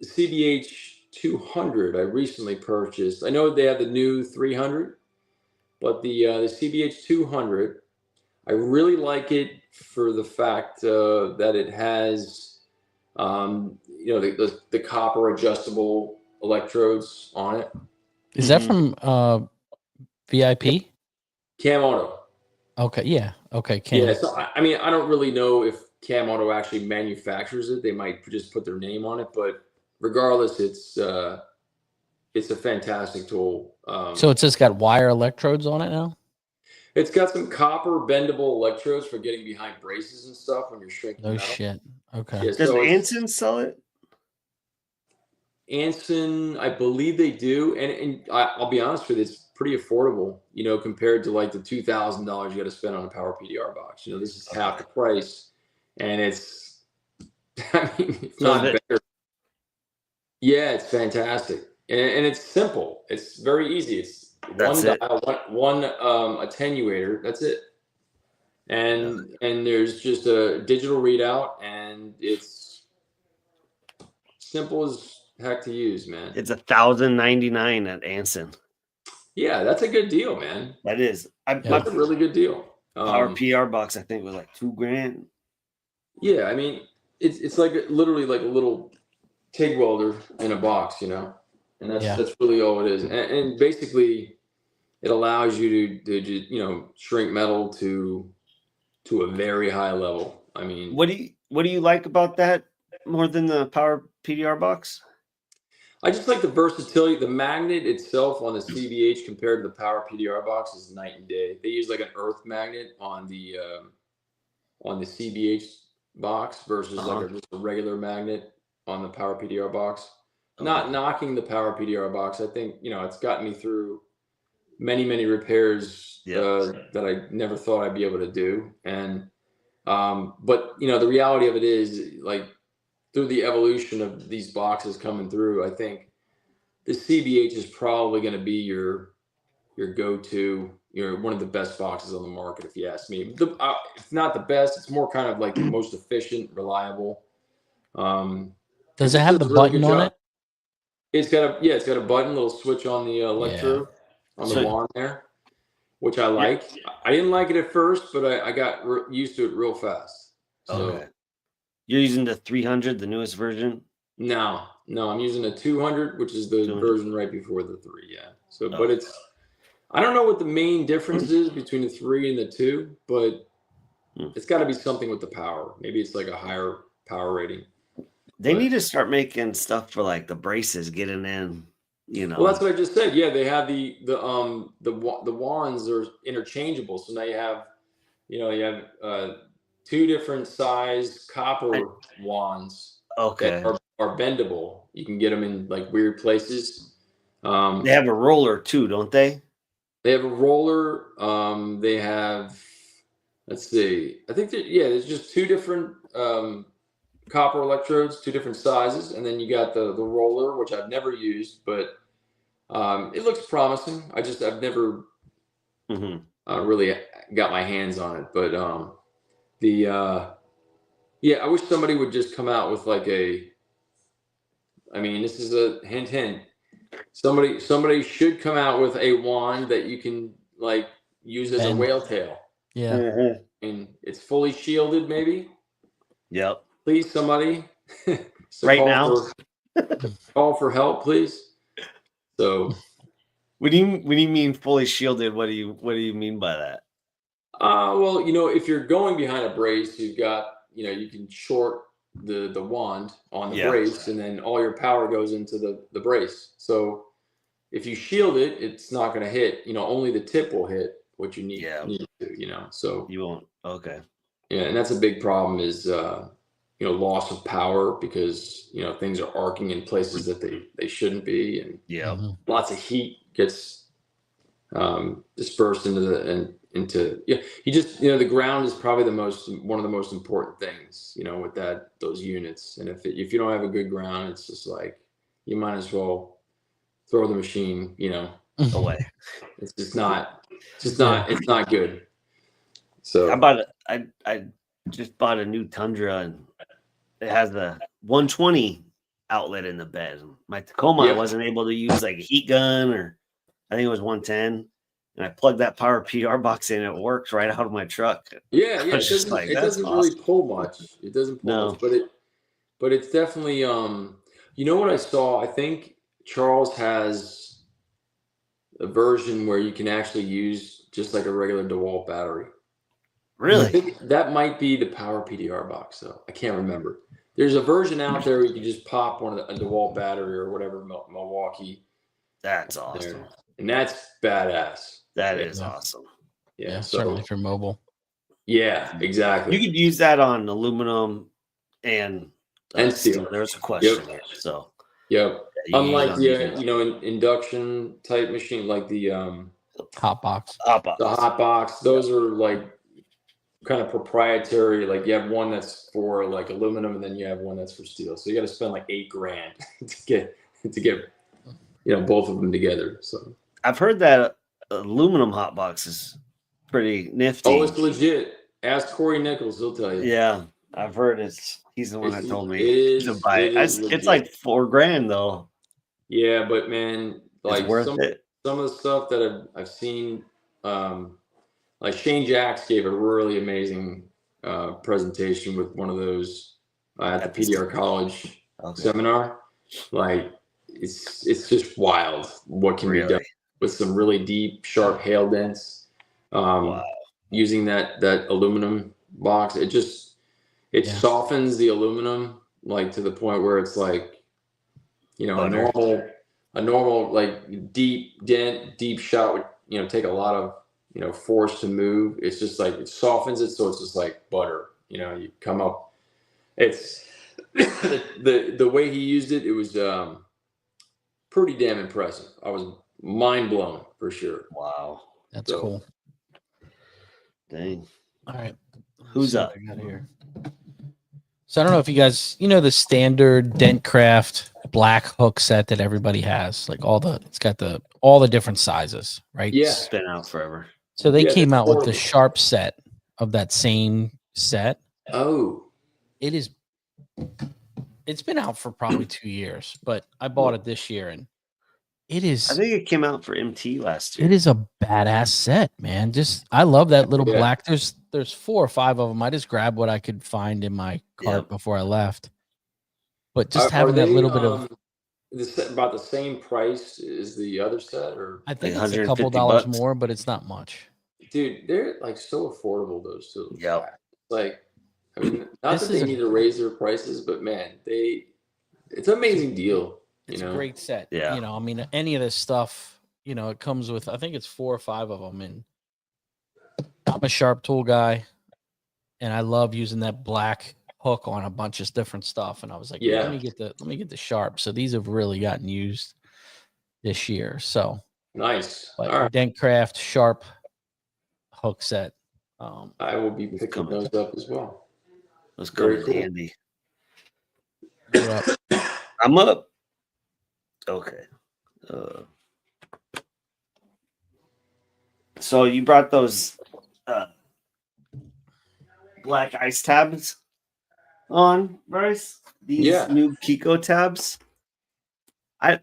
CBH 200 I recently purchased. I know they have the new 300, but the CBH 200, I really like it for the fact that it has, the copper adjustable electrodes on it. Is that from VIP? Cam Auto. Okay. Yeah. Okay. Yeah. So I don't really know if Cam Auto actually manufactures it. They might just put their name on it, but regardless, it's a fantastic tool. So it's just got wire electrodes on it now? It's got some copper bendable electrodes for getting behind braces and stuff when you're shrinking No metal. shit. Okay. Yeah, Does so Anson sell it? Anson, I believe they do, and I'll be honest with you, it's pretty affordable, compared to like the $2,000 you got to spend on a power PDR box. This is half the price, and it's, I mean, it's not better. Yeah, it's fantastic, and it's simple. It's very easy. It's one dial, one attenuator. That's it, and there's just a digital readout, and it's simple as heck to use, man. It's $1,099 at Anson. Yeah, that's a good deal, man. That is. That's a really good deal. Power PR box, I think, was like $2,000. Yeah, I mean, it's like literally like a little TIG welder in a box, and that's really all it is. And basically, it allows you to shrink metal to a very high level. I mean, what do you like about that more than the power PDR box? I just like the versatility. The magnet itself on the CBH compared to the power PDR box is night and day. They use like an earth magnet on the CBH box versus like just a regular magnet on the power PDR box. Not knocking the power PDR box. I think, it's gotten me through many, many repairs that I never thought I'd be able to do. And, but the reality of it is, like, through the evolution of these boxes coming through, I think the CBH is probably going to be your go-to, one of the best boxes on the market, if you ask me. If not the best, it's more kind of like the most efficient, reliable. Does it have the button on it? It's got a button, little switch on the electrode on the wand there, which I like. I didn't like it at first, but I got used to it real fast. So, you're using the 300, the newest version? No, I'm using a 200, which is the version right before the 3. Yeah. So, but I don't know what the main difference is between the 3 and the 2, but it's got to be something with the power. Maybe it's like a higher power rating. They need to start making stuff for like the braces getting in, Well, that's what I just said. Yeah, they have the wands are interchangeable. So now you have 2 different size copper wands that are bendable. You can get them in like weird places. They have a roller too, don't they? They have a roller. They have, let's see. I think there's just 2 different copper electrodes, 2 different sizes, and then you got the roller, which I've never used, but it looks promising. I've never really got my hands on it, but I wish somebody would just come out with like this is a hint. Somebody should come out with a wand that you can like use as a whale tail. Yeah. And it's fully shielded, maybe. Yep. Please, somebody. Right now. Call for help, please. So. When you mean fully shielded, what do you mean by that? Well, if you're going behind a brace, you've got, you can short the wand on the brace, and then all your power goes into the brace. So if you shield it, it's not going to hit. Only the tip will hit what you need. To. So you won't. Okay. Yeah, and that's a big problem is loss of power because things are arcing in places that they shouldn't be, and lots of heat gets dispersed into the ground is probably one of the most important things with those units. And if you don't have a good ground, it's just like you might as well throw the machine away. It's just not it's not good. So I just bought a new Tundra, and it has the 120 outlet in the bed. My Tacoma I wasn't able to use like a heat gun, or I think it was 110, and I plugged that power PR box in. It works right out of my truck. Yeah. It doesn't really pull much. It doesn't pull much, but it's definitely what I saw. I think Charles has a version where you can actually use just like a regular DeWalt battery. Really? I think that might be the power PDR box, though. I can't remember. There's a version out there where you can just pop a DeWalt battery or whatever, Milwaukee. That's awesome. And that's badass. That is awesome. Yeah, So certainly for mobile. yeah, exactly. You could use that on aluminum and steel. There's a question here. So yep. you can use it Unlike on either. the induction type machine, like the Hot box. the hot box, those are like kind of proprietary. Like you have one that's for like aluminum, and then you have one that's for steel. So you got to spend like $8,000 to get both of them together. So I've heard that aluminum hot box is pretty nifty. Oh, it's legit. Ask Corey Nichols; he'll tell you. Yeah, I've heard he's the one that told me to buy it. It's like $4,000 though. Yeah, but man, like it's worth it. Some of the stuff that I've seen, like Shane Jacks gave a really amazing presentation with one of those at the PDR College seminar. Like it's just wild what can be done with some really deep, sharp hail dents. Using that aluminum box, it softens the aluminum like to the point where it's like a normal like deep dent, deep shot would take a lot of force to move. It's just like it softens it, so it's just like butter. You come up. It's the way he used it. It was pretty damn impressive. I was mind blown for sure. Wow, that's cool. Dang. All right, who's up here? So I don't know if you guys, the standard Dentcraft black hook set that everybody has, like it's got all the different sizes, right? Yeah, it's been out forever. So they came out with the sharp set of that same set. Oh, it's been out for probably 2 years, but I bought it this year, and it is. I think it came out for MT last year. It is a badass set, man. I love that little black. There's 4 or 5 of them. I just grabbed what I could find in my cart before I left. But just having that little bit of about the same price as the other set, or I think it's a couple dollars more, but it's not much. Dude, they're like so affordable, those two. Yeah. Like, I mean, not that they need to raise their prices, but man, it's an amazing deal. It's a great set. Yeah. I mean, any of this stuff, it comes with, I think it's 4 or 5 of them. And I'm a sharp tool guy, and I love using that black hook on a bunch of different stuff. And I was like, let me get the sharp. So these have really gotten used this year. So nice. All right. Dentcraft sharp hook set. I will be picking those up as well. Let's go to Andy. Yeah. I'm up. Okay. So you brought those black ice tabs on, Bryce? These new Kiko tabs. I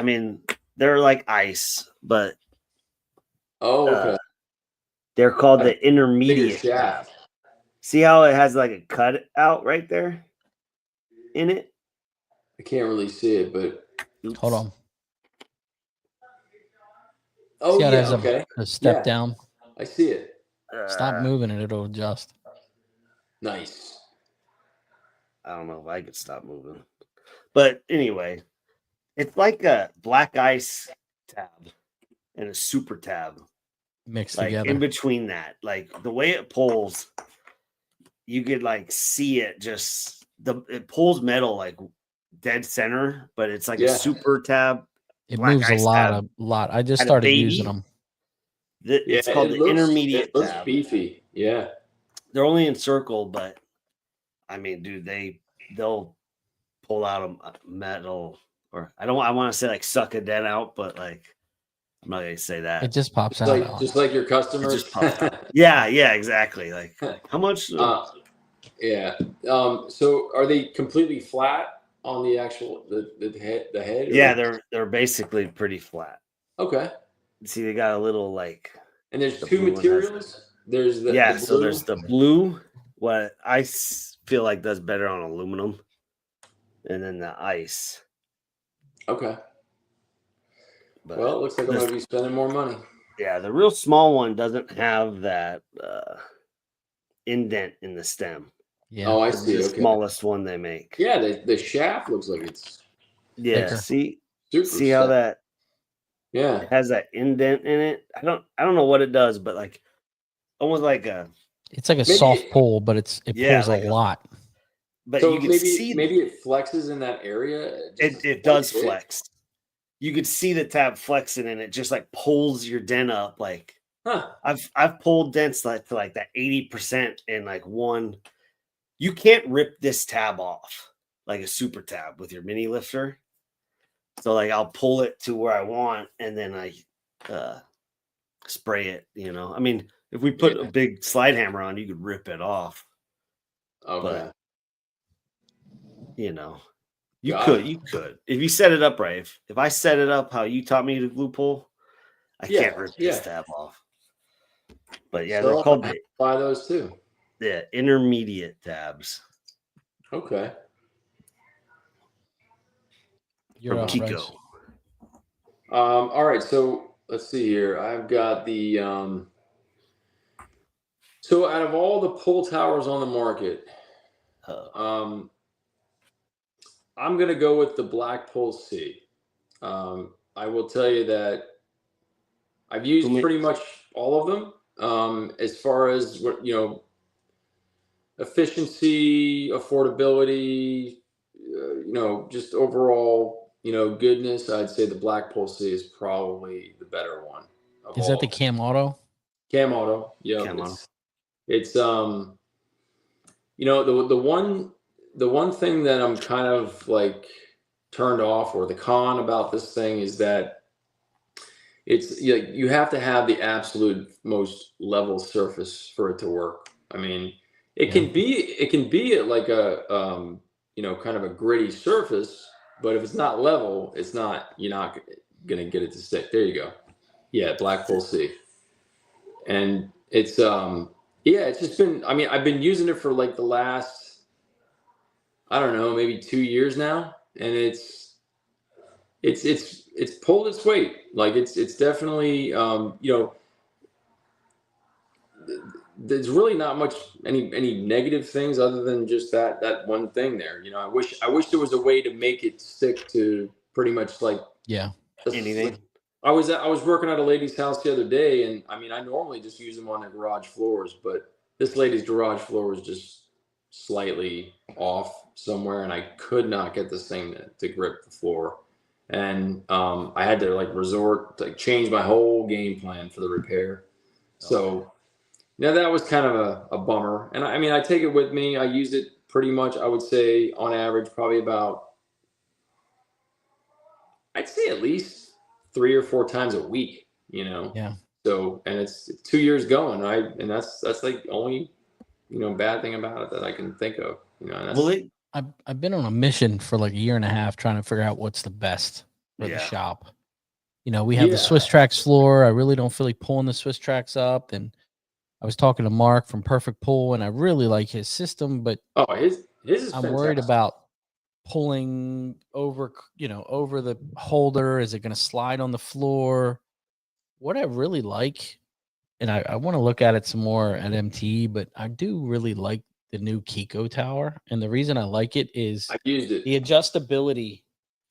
mean, they're like ice, but okay. They're called the intermediate tab. See how it has like a cut out right there in it? I can't really see it, but hold on. Oh, yeah, okay. A step down. I see it. Stop moving and it'll adjust. Nice. I don't know if I could stop moving. But anyway, it's like a black ice tab and a super tab. Mixed together. In between that. Like the way it pulls, you could like see it it pulls metal like dead center, but it's like a super tab. It moves a lot. I just started using them. It's called the intermediate tab. It looks beefy. Yeah. They're only in circle, but I mean, dude, they'll pull out a metal, or I want to say like suck a dent out, but like I'm not gonna say that. It just pops out. Just like your customers. Just pops out. Yeah, exactly. Like how much? Yeah. So are they completely flat on the actual the head? Yeah, they're basically pretty flat. Okay. See, they got a little like. And there's two materials. There's the so there's the blue. What I feel like does better on aluminum, and then the ice. Okay. But well, it looks like I'm going to be spending more money. Yeah, the real small one doesn't have that indent in the stem. Yeah. Oh, I see. The smallest one they make. Yeah, the shaft looks like it's thicker. See super how that it has that indent in it. I don't know what it does, but like almost like a. It's like a soft pull, but it pulls like a lot. But so you can maybe it flexes in that area. It does flex. You could see the tab flexing, and it just like pulls your dent up. Like I've pulled dents like to like that 80% in like one. You can't rip this tab off like a super tab with your mini lifter. So like I'll pull it to where I want, and then I spray it. You know, I mean, if we put a big slide hammer on, you could rip it off. Okay. But, you know, you could. If you set it up right. If I set it up how you taught me to glue pull, I can't rip this tab off. But yeah, they're called buy those too. Yeah, intermediate tabs. Okay. You're from Kiko. All right, so let's see here. I've got the so out of all the pull towers on the market, I'm gonna go with the Black Pull C. I will tell you that I've used pretty much all of them. As far as what efficiency, affordability, just overall, goodness, I'd say the Black Pull C is probably the better one. Is that the Cam Auto? Cam Auto, yeah. It's the one thing that I'm kind of like turned off, or the con about this thing, is that it's you have to have the absolute most level surface for it to work. I mean, it can be like a kind of a gritty surface, but if it's not level, you're not gonna get it to stick. There you go. Yeah, Black Pull C. And it's it's just been, I mean, I've been using it for like the last, I don't know, maybe 2 years now, and it's pulled its weight. Like it's definitely there's really not much any negative things other than just that one thing there. I wish there was a way to make it stick to pretty much like anything. I was working at a lady's house the other day, and I mean, I normally just use them on the garage floors, but this lady's garage floor was just slightly off somewhere, and I could not get this thing to grip the floor. And I had to change my whole game plan for the repair. So that was kind of a bummer. And I mean, I take it with me. I use it pretty much, I would say, on average, probably about, I'd say at least 3 or 4 times a week, Yeah. So, and it's 2 years going, and that's like only, bad thing about it that I can think of, I've been on a mission for like a year and a half trying to figure out what's the best for the shop. We have the Swiss Tracks floor. I really don't feel like pulling the Swiss Tracks up. And I was talking to Mark from Perfect Pull, and I really like his system, but his is I'm worried about pulling over, over the holder. Is it going to slide on the floor? What I really like, and I want to look at it some more at MT, but I do really like the new Kiko tower. And the reason I like it is I've used it. The adjustability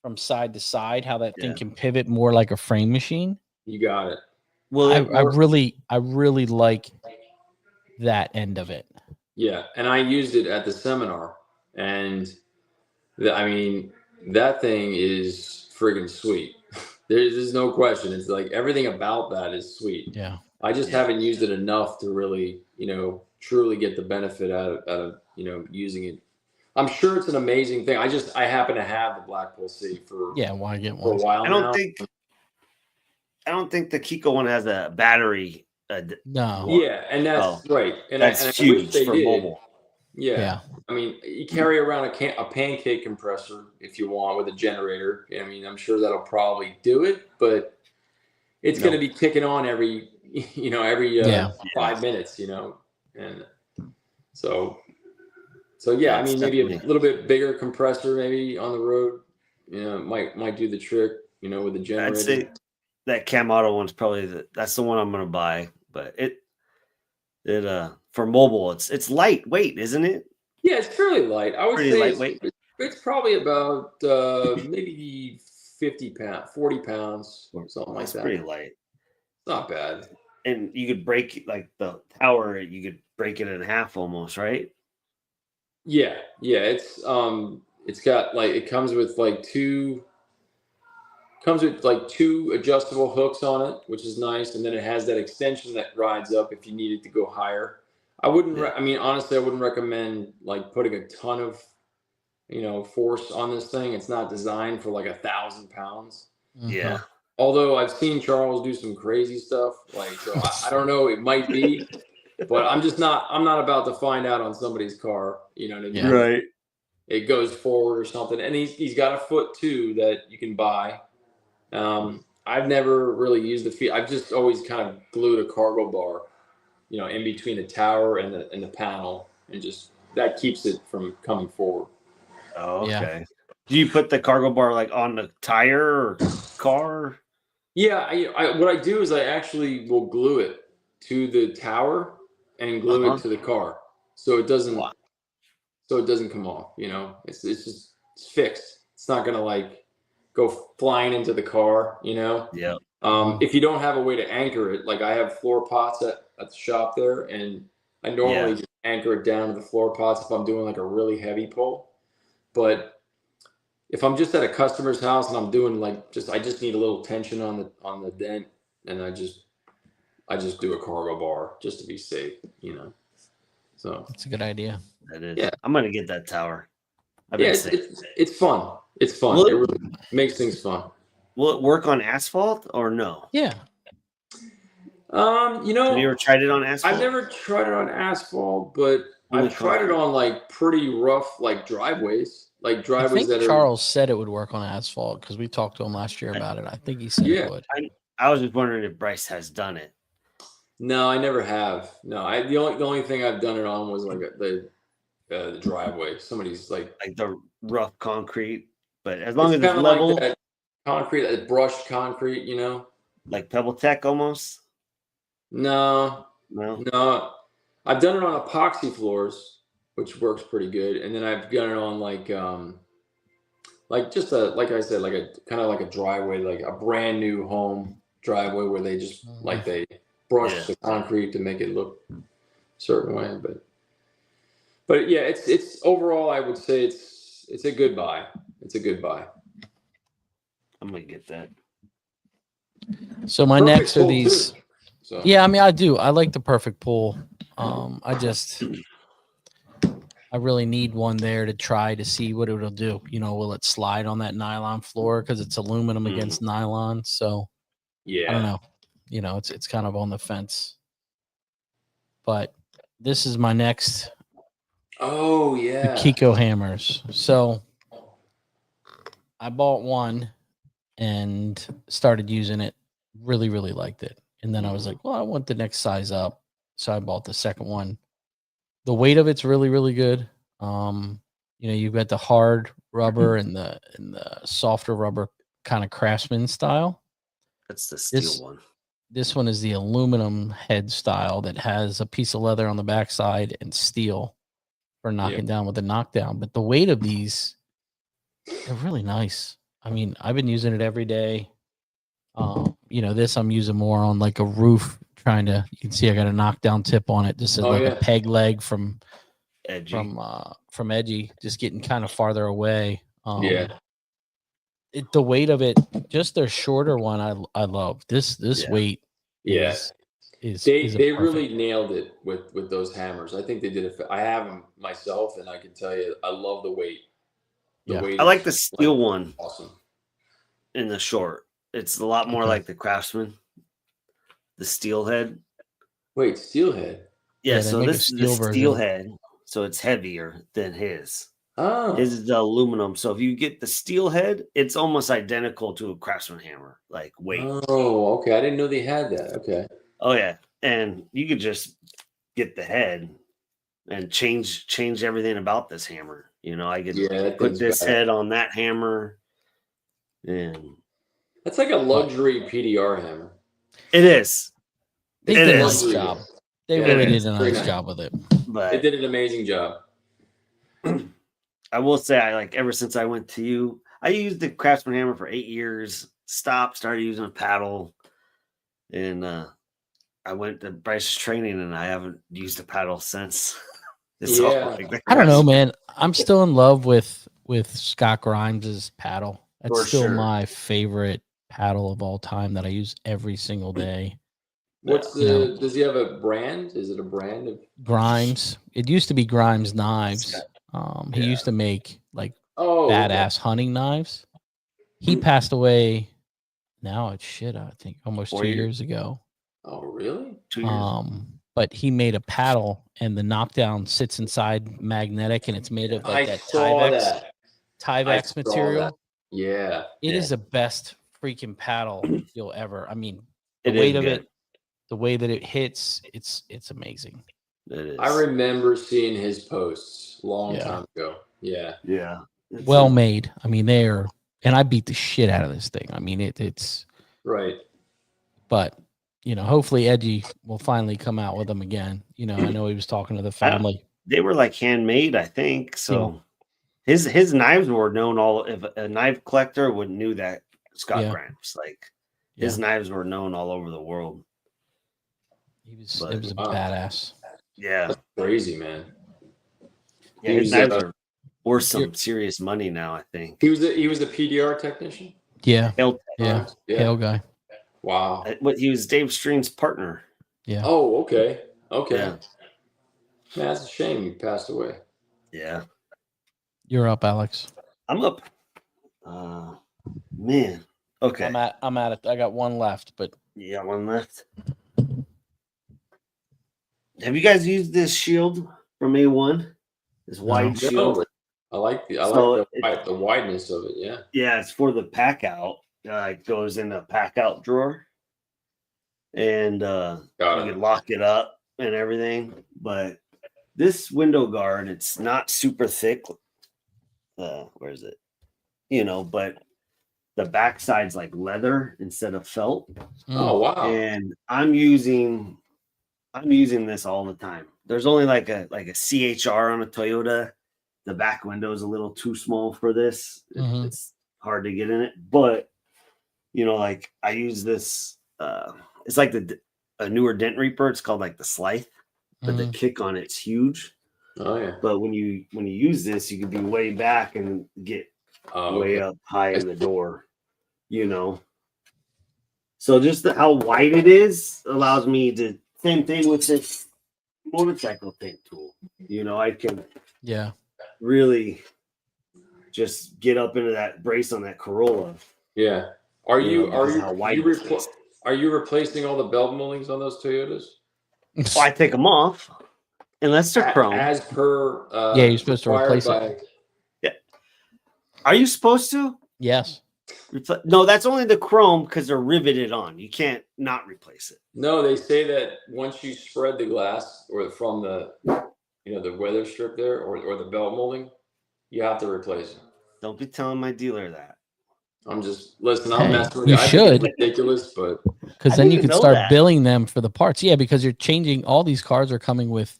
from side to side, how that thing can pivot more like a frame machine. You got it. Well, I really like that end of it. Yeah. And I used it at the seminar, and that thing is friggin' sweet. There's no question. It's like everything about that is sweet. Yeah. I just haven't used it enough to really, truly get the benefit out of using it. I'm sure it's an amazing thing. I happen to have the Black Pull C for why get one? For a while now. I don't think the Kiko one has a battery. No. Yeah, and that's right. And that's huge for mobile. Yeah. I mean, you carry around a pancake compressor if you want with a generator. I mean, I'm sure that'll probably do it, but it's going to be kicking on every 5 minutes, and so yeah. I mean, maybe a little bit bigger compressor, maybe on the road, might do the trick, with the generator. I'd say that Cam Auto one's probably that's the one I'm going to buy, but it for mobile, it's lightweight, isn't it? Yeah, it's fairly light. I would pretty say lightweight. It's probably about maybe 40 pounds, something like that. Pretty light. Not bad. And you could break like the tower, you could break it in half almost, right? Yeah. It's got like it comes with like two adjustable hooks on it, which is nice, and then it has that extension that rides up if you needed to go higher. I wouldn't. I mean, honestly, I wouldn't recommend like putting a ton of force on this thing. It's not designed for like 1,000 pounds. Yeah. Although I've seen Charles do some crazy stuff, like so I don't know, it might be, but I'm not about to find out on somebody's car. You know what I mean? Yeah. Right. It goes forward or something, and he's got a foot too that you can buy. I've never really used the feet. I've just always kind of glued a cargo bar, in between the tower and the panel, and just that keeps it from coming forward. Oh, okay. Yeah. Do you put the cargo bar like on the tire or car? Yeah, what I do is I actually will glue it to the tower and glue it to the car, so it doesn't come off. It's fixed. It's not gonna like go flying into the car. Yeah. If you don't have a way to anchor it, like I have floor pots at the shop there, and I normally just anchor it down to the floor pots if I'm doing like a really heavy pull. But if I'm just at a customer's house and I'm doing I just need a little tension on the dent, and I just do a cargo bar just to be safe, So that's a good idea. That is. Yeah. I'm gonna get that tower. It's fun. It's fun. It really makes things fun. Will it work on asphalt or no? Yeah. Have you ever tried it on asphalt? I've never tried it on asphalt, but I've tried it on like pretty rough like driveways. Like driveways Charles said it would work on asphalt because we talked to him last year about it. I think he said it would. I was just wondering if Bryce has done it. No, I never have. No, the only thing I've done it on was like the driveway. Somebody's like the rough concrete, but as long as it's level, like that concrete, that brushed concrete, like Pebble Tech almost. No. I've done it on epoxy floors, which works pretty good, and then I've done it on like I said, like a kind of like a driveway, like a brand new home driveway where they just they brush the concrete to make it look a certain way. But yeah, it's overall, I would say it's a good buy. It's a good buy. I'm gonna get that. So my next are these. So. Yeah, I mean, I do. I like the perfect pull. I really need one there to try to see what it'll do. Will it slide on that nylon floor because it's aluminum against nylon? So I don't know. It's kind of on the fence. But this is my next. Oh yeah, the Kiko hammers. So I bought one and started using it. Really, really liked it. And then I was like, well, I want the next size up. So I bought the second one. The weight of it's really, really good. You've got the hard rubber and the softer rubber kind of Craftsman style. That's the steel one. This one is the aluminum head style that has a piece of leather on the backside and steel for knocking down with a knockdown. But the weight of these, they're really nice. I mean, I've been using it every day. This I'm using more on like a roof, you can see I got a knockdown tip on it. This is a peg leg from Edgy, just getting kind of farther away. The weight of it, just their shorter one, I love. This weight is they really nailed it with those hammers. I think they did it. I have them myself, and I can tell you, I love the weight. I like the steel one. Awesome. In the short, it's a lot more like the Craftsman. The steel head. Wait, steel head? Yeah, so this is the steel head, so it's heavier than his. Oh. His is the aluminum. So if you get the steel head, it's almost identical to a Craftsman hammer, like weight. Oh, okay. I didn't know they had that. Okay. Oh yeah, and you could just get the head and change everything about this hammer. I could put this head on that hammer, and that's like a luxury PDR hammer. It is. They did a nice job. They really did a nice job with it. But they did an amazing job. I will say, ever since I went to you, I used the Craftsman hammer for 8 years. Started using a paddle, and I I went to Bryce's training and I haven't used a paddle since. I don't know, man. I'm still in love with Scott Grimes's paddle. That's still my favorite paddle of all time that I use every single day. Does he have a brand? Is it a brand of Grimes? It used to be Grimes Knives. He used to make like badass hunting knives. He passed away now. It's I think almost 2 years ago. Oh, really? 2 years. But he made a paddle, and the knockdown sits inside magnetic, and it's made of like that Tyvek material. Yeah, it is the best freaking paddle you'll ever. I mean, the weight of it, the way that it hits, it's amazing. It is. I remember seeing his posts long time ago. Yeah. Well made. I mean, and I beat the shit out of this thing. I mean, it's right. But hopefully Edgy will finally come out with them again. I know he was talking to the family. They were like handmade, I think. So his knives were known if a knife collector would knew that Scott Grimes, like his knives were known all over the world. It was a badass. Yeah. That's crazy, man. Yeah, his knives are worth some serious money now, I think. He was a PDR technician? Yeah. Hail guy. Wow. He was Dave Streen's partner. Yeah. Oh, okay. Okay. Yeah. Man, that's a shame he passed away. Yeah. You're up, Alex. I'm up. Man. Okay. I'm at it. I got one left, but you got one left. Have you guys used this shield from A1? This wide shield. I like the wideness of it. Yeah. Yeah, it's for the pack out. It goes in a pack out drawer, and you can lock it up and everything. But this window guard, it's not super thick. Where is it? But the backside's like leather instead of felt. Oh wow! And I'm using this all the time. There's only like a CHR on a Toyota. The back window is a little too small for this. It's hard to get in it, but like I use this. It's like a newer Dent Reaper. It's called like the Scythe, but the kick on it's huge. Oh yeah. But when you use this, you can be way back and get way up high in the door. So just how wide it is allows me to. Same thing with this motorcycle tank tool. I can really just get up into that brace on that Corolla. Yeah. Are you replacing all the belt moldings on those Toyotas? Well, I take them off unless they're chrome. As per you're supposed to replace it. Yeah. Are you supposed to? Yes. No, that's only the chrome because they're riveted on. You can't not replace it. No, they say that once you spread the glass or from the the weather strip there or the belt molding, you have to replace it. Don't be telling my dealer that. I'm messing with you. Should. Ridiculous, but because then you can start billing them for the parts. Yeah, because you're changing. All these cars are coming with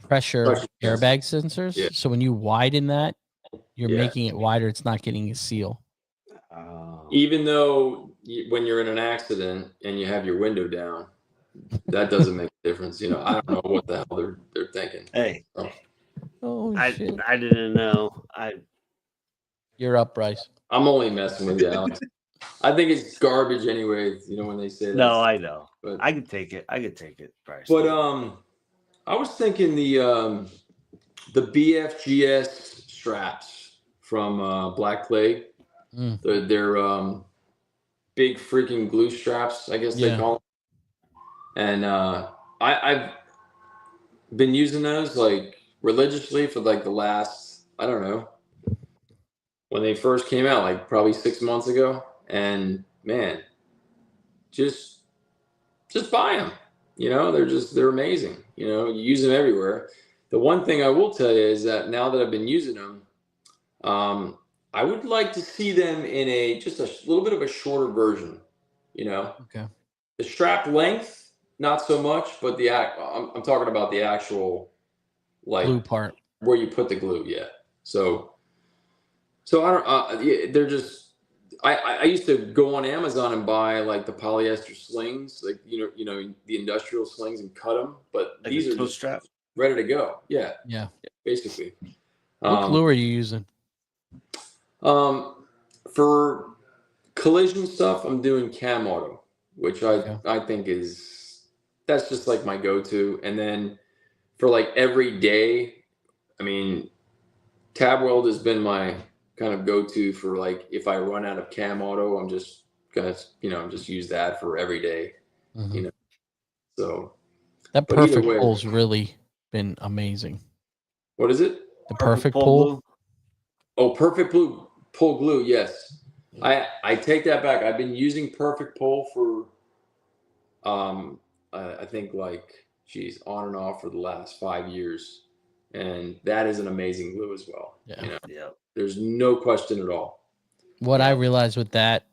pressure airbag sensors. Yeah. So when you widen that, you're making it wider. It's not getting a seal. Even though when you're in an accident and you have your window down, that doesn't make a difference. I don't know what the hell they're thinking. Hey, shit. I didn't know. You're up, Bryce. I'm only messing with you, Alex. I think it's garbage anyway. When they say that. No, I know. But I could take it. Bryce. But I was thinking the BFGS straps from Black Plague. They're big freaking glue straps, I guess they call them. And I've been using those like religiously for like the last, I don't know, when they first came out, like probably 6 months ago. And man, just buy them. They're amazing. You use them everywhere. The one thing I will tell you is that now that I've been using them, I would like to see them in just a little bit of a shorter version, Okay. The strap length, not so much, but I'm talking about the actual glue part where you put the glue. Yeah. So I don't. They're just. I used to go on Amazon and buy like the polyester slings, like the industrial slings, and cut them. But Like these a are toe just strap. ready to go. Yeah, Yeah. basically. What glue are you using? For collision stuff, I'm doing Cam Auto, which I think that's just like my go-to. And then for like every day, I mean, tab weld has been my kind of go-to for like if I run out of Cam Auto, I'm just gonna just use that for every day. Mm-hmm. So that perfect pull's really been amazing. What is it? The perfect pull glue? Oh, perfect pull glue. Yes, I take that back. I've been using perfect pull for I think like on and off for the last 5 years, and that is an amazing glue as well. Yeah. There's no question at all. What I realized with that,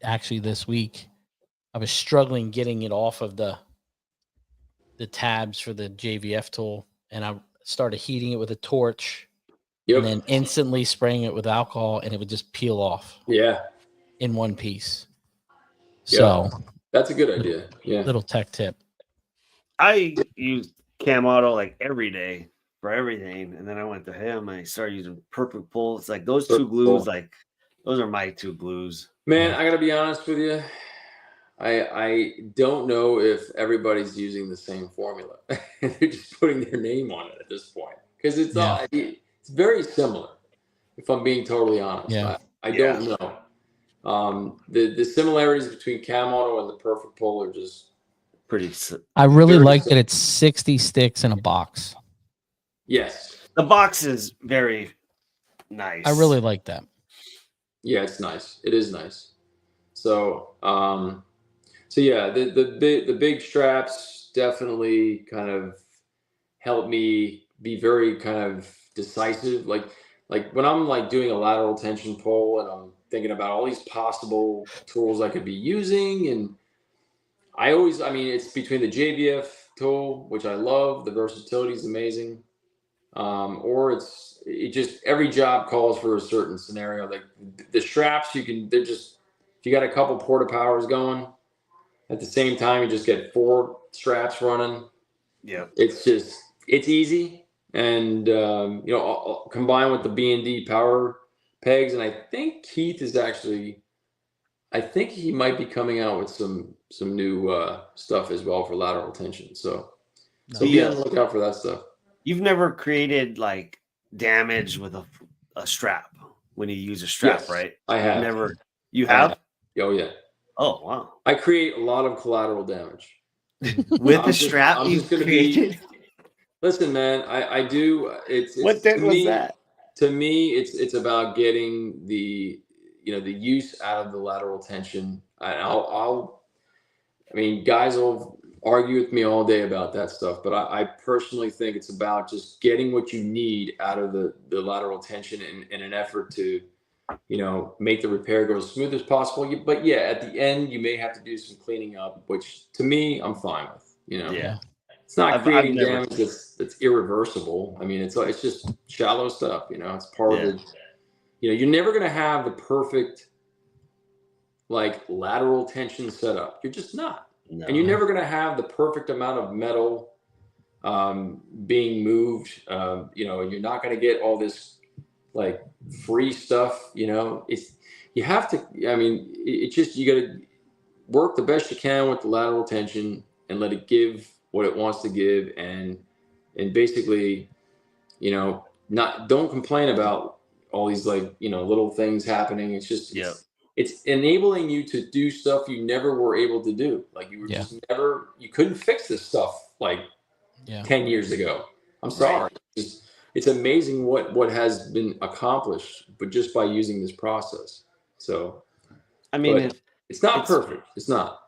actually this week, I was struggling getting it off of the tabs for the JVF tool, and I started heating it with a torch, and then instantly spraying it with alcohol, and it would just peel off. Yeah, in one piece. So that's a good idea. Yeah, little tech tip. I use Cam Auto like every day for everything, and then I went to him and I started using perfect pull. It's like those two glues, like those are my two glues. Man, I gotta be honest with you. I don't know if everybody's using the same formula. They're just putting their name on it at this point because it's very similar. If I'm being totally honest, I don't know. The similarities between Cam Auto and the perfect pull are just pretty. I really like that it's 60 sticks in a box. Yes, the box is very nice. I really like that. Yeah, it's nice. It is nice. So, the big straps definitely kind of help me be very kind of decisive. Like when I'm like doing a lateral tension pull and I'm thinking about all these possible tools I could be using, and it's between the JVF tool, which I love, the versatility is amazing, or every job calls for a certain scenario. Like the straps, if you got a couple porta powers going at the same time, you just get 4 straps running. Yeah, it's easy, and combined with the B&D power pegs, and I think Keith is actually, I think he might be coming out with some new stuff as well for lateral tension. So be on the lookout for that stuff. You've never created like damage with a strap when you use a strap, right? I have. Never. You have? Oh yeah. Oh wow. I create a lot of collateral damage with the strap you created. Listen, man, I do. It's what dent was that? To me, it's about getting the use out of the lateral tension. Guys will argue with me all day about that stuff, but I personally think it's about just getting what you need out of the lateral tension in an effort to make the repair go as smooth as possible. But at the end, you may have to do some cleaning up, which to me, I'm fine with. It's not creating damage that's irreversible. It's just shallow stuff. It's part of the. You're never gonna have the perfect like lateral tension setup. You're just not, and you're never gonna have the perfect amount of metal being moved. You're not gonna get all this like free stuff. It's you have to. It's just you got to work the best you can with the lateral tension and let it give what it wants to give, and basically, don't complain about all these little things happening. It's just it's enabling you to do stuff you never were able to do. Like you were just you couldn't fix this stuff 10 years ago. I'm sorry. Right. It's amazing what has been accomplished, but just by using this process. So, it's not perfect. It's not.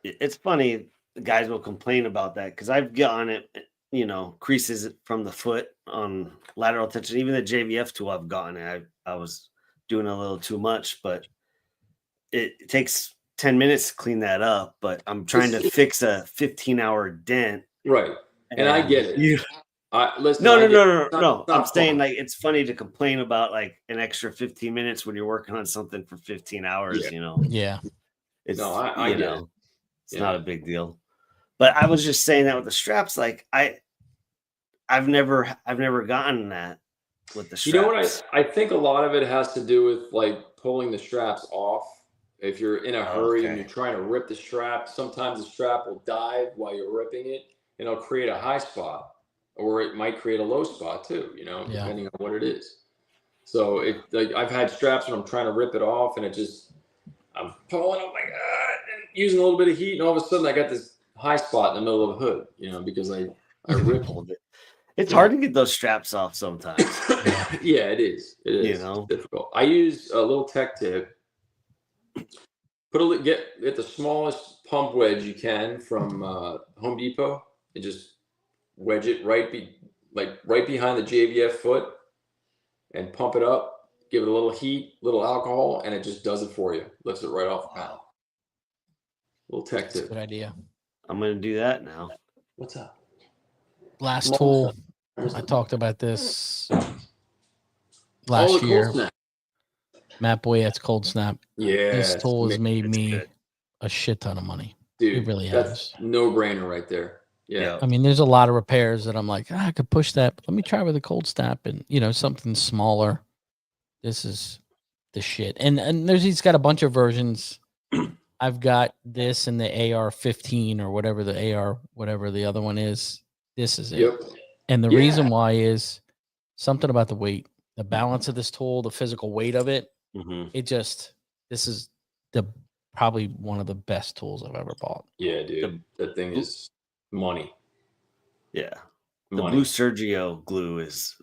It's funny. The guys will complain about that because I've gotten it, creases from the foot on lateral tension. Even the JVF tool I've gotten it. I was doing a little too much, but it takes 10 minutes to clean that up. But I'm trying to fix a 15-hour dent. Right. And I get it. Listen, No. I'm saying like it's funny to complain about like an extra 15 minutes when you're working on something for 15 hours. Yeah. You know. Yeah. It's I get it. It's not a big deal. But I was just saying that with the straps, like I've never gotten that with the straps. You know what? I think a lot of it has to do with like pulling the straps off. If you're in a hurry and you're trying to rip the strap, sometimes the strap will dive while you're ripping it, and it'll create a high spot, or it might create a low spot too. You know, depending on what it is. So like I've had straps when I'm trying to rip it off, and I'm pulling, oh my god, and using a little bit of heat, and all of a sudden I got this high spot in the middle of the hood. You know, because I rippled it. It's hard to get those straps off sometimes. Yeah, it is. It is. You know, it's difficult. I use a little tech tip. Get the smallest pump wedge you can from Home Depot, and just wedge it right behind the JVF foot, and pump it up. Give it a little heat, little alcohol, and it just does it for you. Lifts it right off the panel. Little tech tip. Good idea. I'm gonna do that now. What's up? Last tool. I talked about this last year. Matt Boyette's Cold Snap. Yeah. This tool has made me a shit ton of money. Dude, it really that's has. No brainer right there. Yeah. I mean, there's a lot of repairs that I'm like, I could push that, but let me try with a Cold Snap and, something smaller. This is the shit. And he's got a bunch of versions. I've got this and the AR-15 or whatever the other one is. This is it. Yep. And the reason why is something about the weight, the balance of this tool, the physical weight of it. This is probably one of the best tools I've ever bought. Yeah, dude. That thing is money. Yeah. The blue Sergio glue is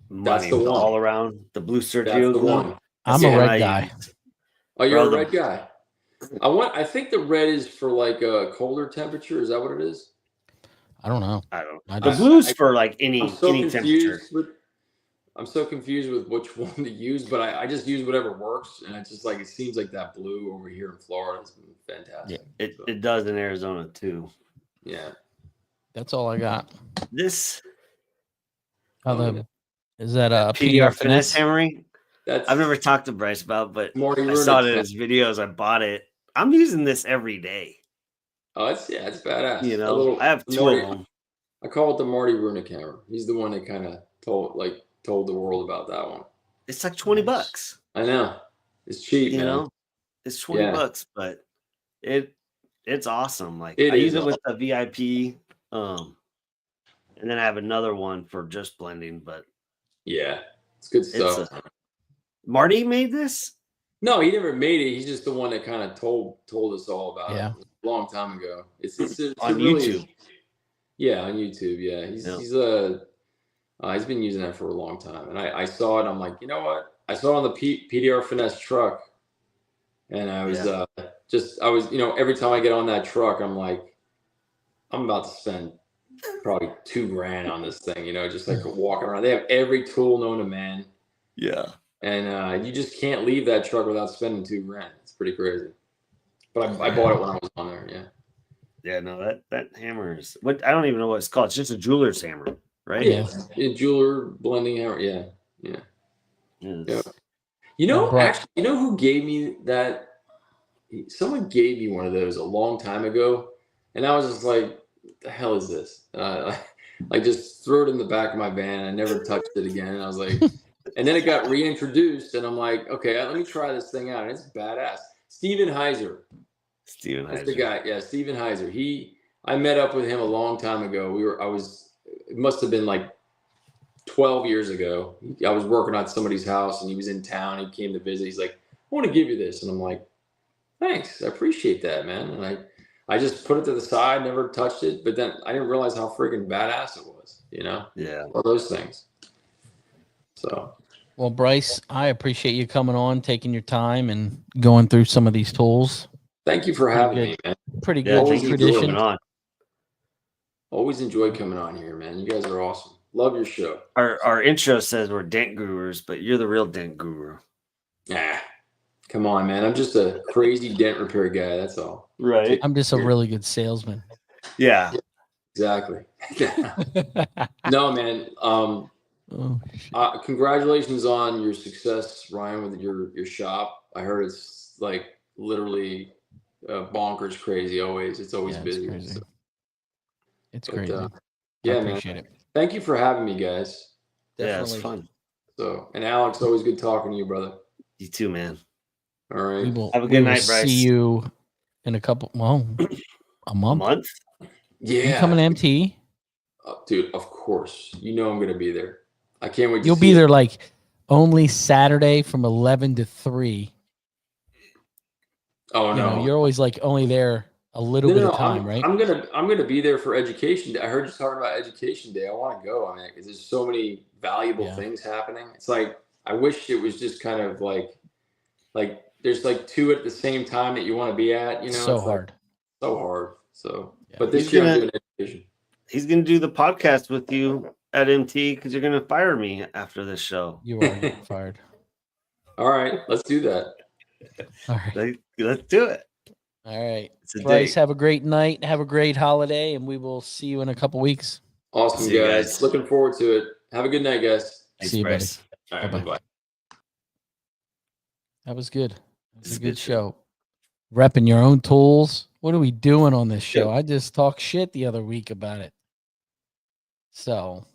money. That's the one. All around. The blue Sergio glue. One. I'm a red guy. Oh, you're a red guy. I think the red is for like a colder temperature. Is that what it is? I don't know. The blue's for like any temperature. I'm so confused with which one to use, but I just use whatever works, and it's just like it seems like that blue over here in Florida has been fantastic. Yeah, it does in Arizona too. Yeah, that's all I got. This is that a PDR finesse hammering? I've never talked to Bryce about, but I saw it in his videos. I bought it. I'm using this every day. Oh, it's badass. I have two of them. I call it the Marty Runick hammer. He's the one that kind of told the world about that one. It's like $20. I know. It's cheap, man. It's $20, but it's awesome. Like I use it with the VIP, and then I have another one for just blending. But yeah, it's good stuff. Marty made this? No, he never made it. He's just the one that kind of told us all about it a long time ago. It's on YouTube. Yeah, on YouTube. Yeah, he's been using that for a long time, and I saw it. I'm like, you know what? I saw it on the PDR finesse truck, and I was every time I get on that truck, I'm like, I'm about to spend probably $2,000 on this thing. Just like walking around. They have every tool known to man. Yeah. And you just can't leave that truck without spending $2,000. It's pretty crazy. But I bought it when I was on there. Yeah. Yeah. No, that hammer is what I don't even know what it's called. It's just a jeweler's hammer, right? Yeah. A jeweler blending hammer. Yeah. Yeah. Yeah. Actually, who gave me that? Someone gave me one of those a long time ago, and I was just like, "What the hell is this?" I just threw it in the back of my van. I never touched it again. And I was like. And then it got reintroduced, and I'm like, okay, let me try this thing out. And it's badass. Steven Heiser. That's the guy. Yeah, Steven Heiser. I met up with him a long time ago. It must have been like 12 years ago. I was working at somebody's house, and he was in town. He came to visit. He's like, I want to give you this. And I'm like, thanks. I appreciate that, man. And I just put it to the side, never touched it. But then I didn't realize how freaking badass it was, Yeah. All those things. So, well, Bryce, I appreciate you coming on, taking your time, and going through some of these tools. Thank you for having me, man. Pretty good tradition. Always enjoy coming on here, man. You guys are awesome. Love your show. Our intro says we're dent gurus, but you're the real dent guru. Come on, man. I'm just a crazy dent repair guy. That's all. Right. I'm just a really good salesman. Yeah. Exactly. No, man. Congratulations on your success, Ryan, with your shop. I heard it's like literally bonkers crazy. It's always busy. It's crazy. So. It's crazy. Yeah, I appreciate it. Thank you for having me, guys. Definitely. Yeah, it's fun. So, and Alex, always good talking to you, brother. You too, man. All right. Have a good night, Bryce. See you in a month. A month? Yeah. You coming to MT? Dude, of course. You know I'm going to be there. I can't wait to You'll see be it. there like only Saturday from 11 to 3. Oh, no. You're always like only there a little bit of time, right? I'm gonna be there for Education Day. I heard you talking about Education Day. I want to go on it because there's so many valuable things happening. It's like I wish it was just kind of like there's like 2 at the same time that you want to be at. So hard. So hard. So, but this year I'm doing education. He's gonna do the podcast with you at MT because you're gonna fire me after this show. You are getting fired. All right, let's do that. All right, let's do it. All right, Bryce, have a great night. Have a great holiday, and we will see you in a couple weeks. Awesome, See you guys. Looking forward to it. Have a good night, guys. Thanks, see you, Bryce. buddy. All right, bye-bye. That was good. It was a good show. Repping your own tools. What are we doing on this show? I just talked shit the other week about it. So,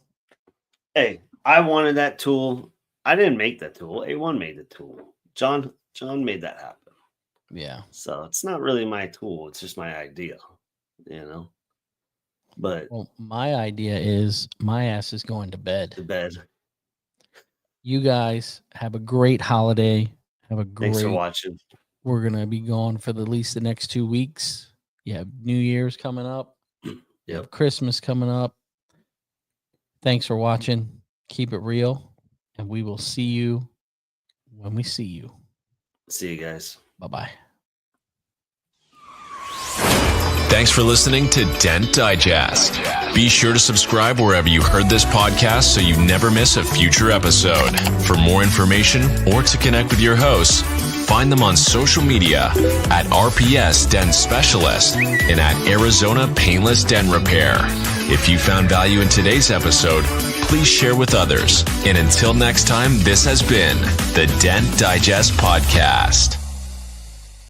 hey, I wanted that tool. I didn't make that tool. A1 made the tool. John made that happen. Yeah. So it's not really my tool. It's just my idea, But my idea is my ass is going to bed. To bed. You guys have a great holiday. Thanks for watching. We're gonna be gone for at least the next 2 weeks. You have New Year's coming up. You have Christmas coming up. Thanks for watching. Keep it real, and we will see you when we see you. See you guys. Bye-bye. Thanks for listening to Dent Digest. Be sure to subscribe wherever you heard this podcast so you never miss a future episode. For more information or to connect with your hosts, find them on social media at RPS Dent Specialist and at Arizona Paintless Dent Repair. If you found value in today's episode, please share with others. And until next time, this has been the Dent Digest Podcast.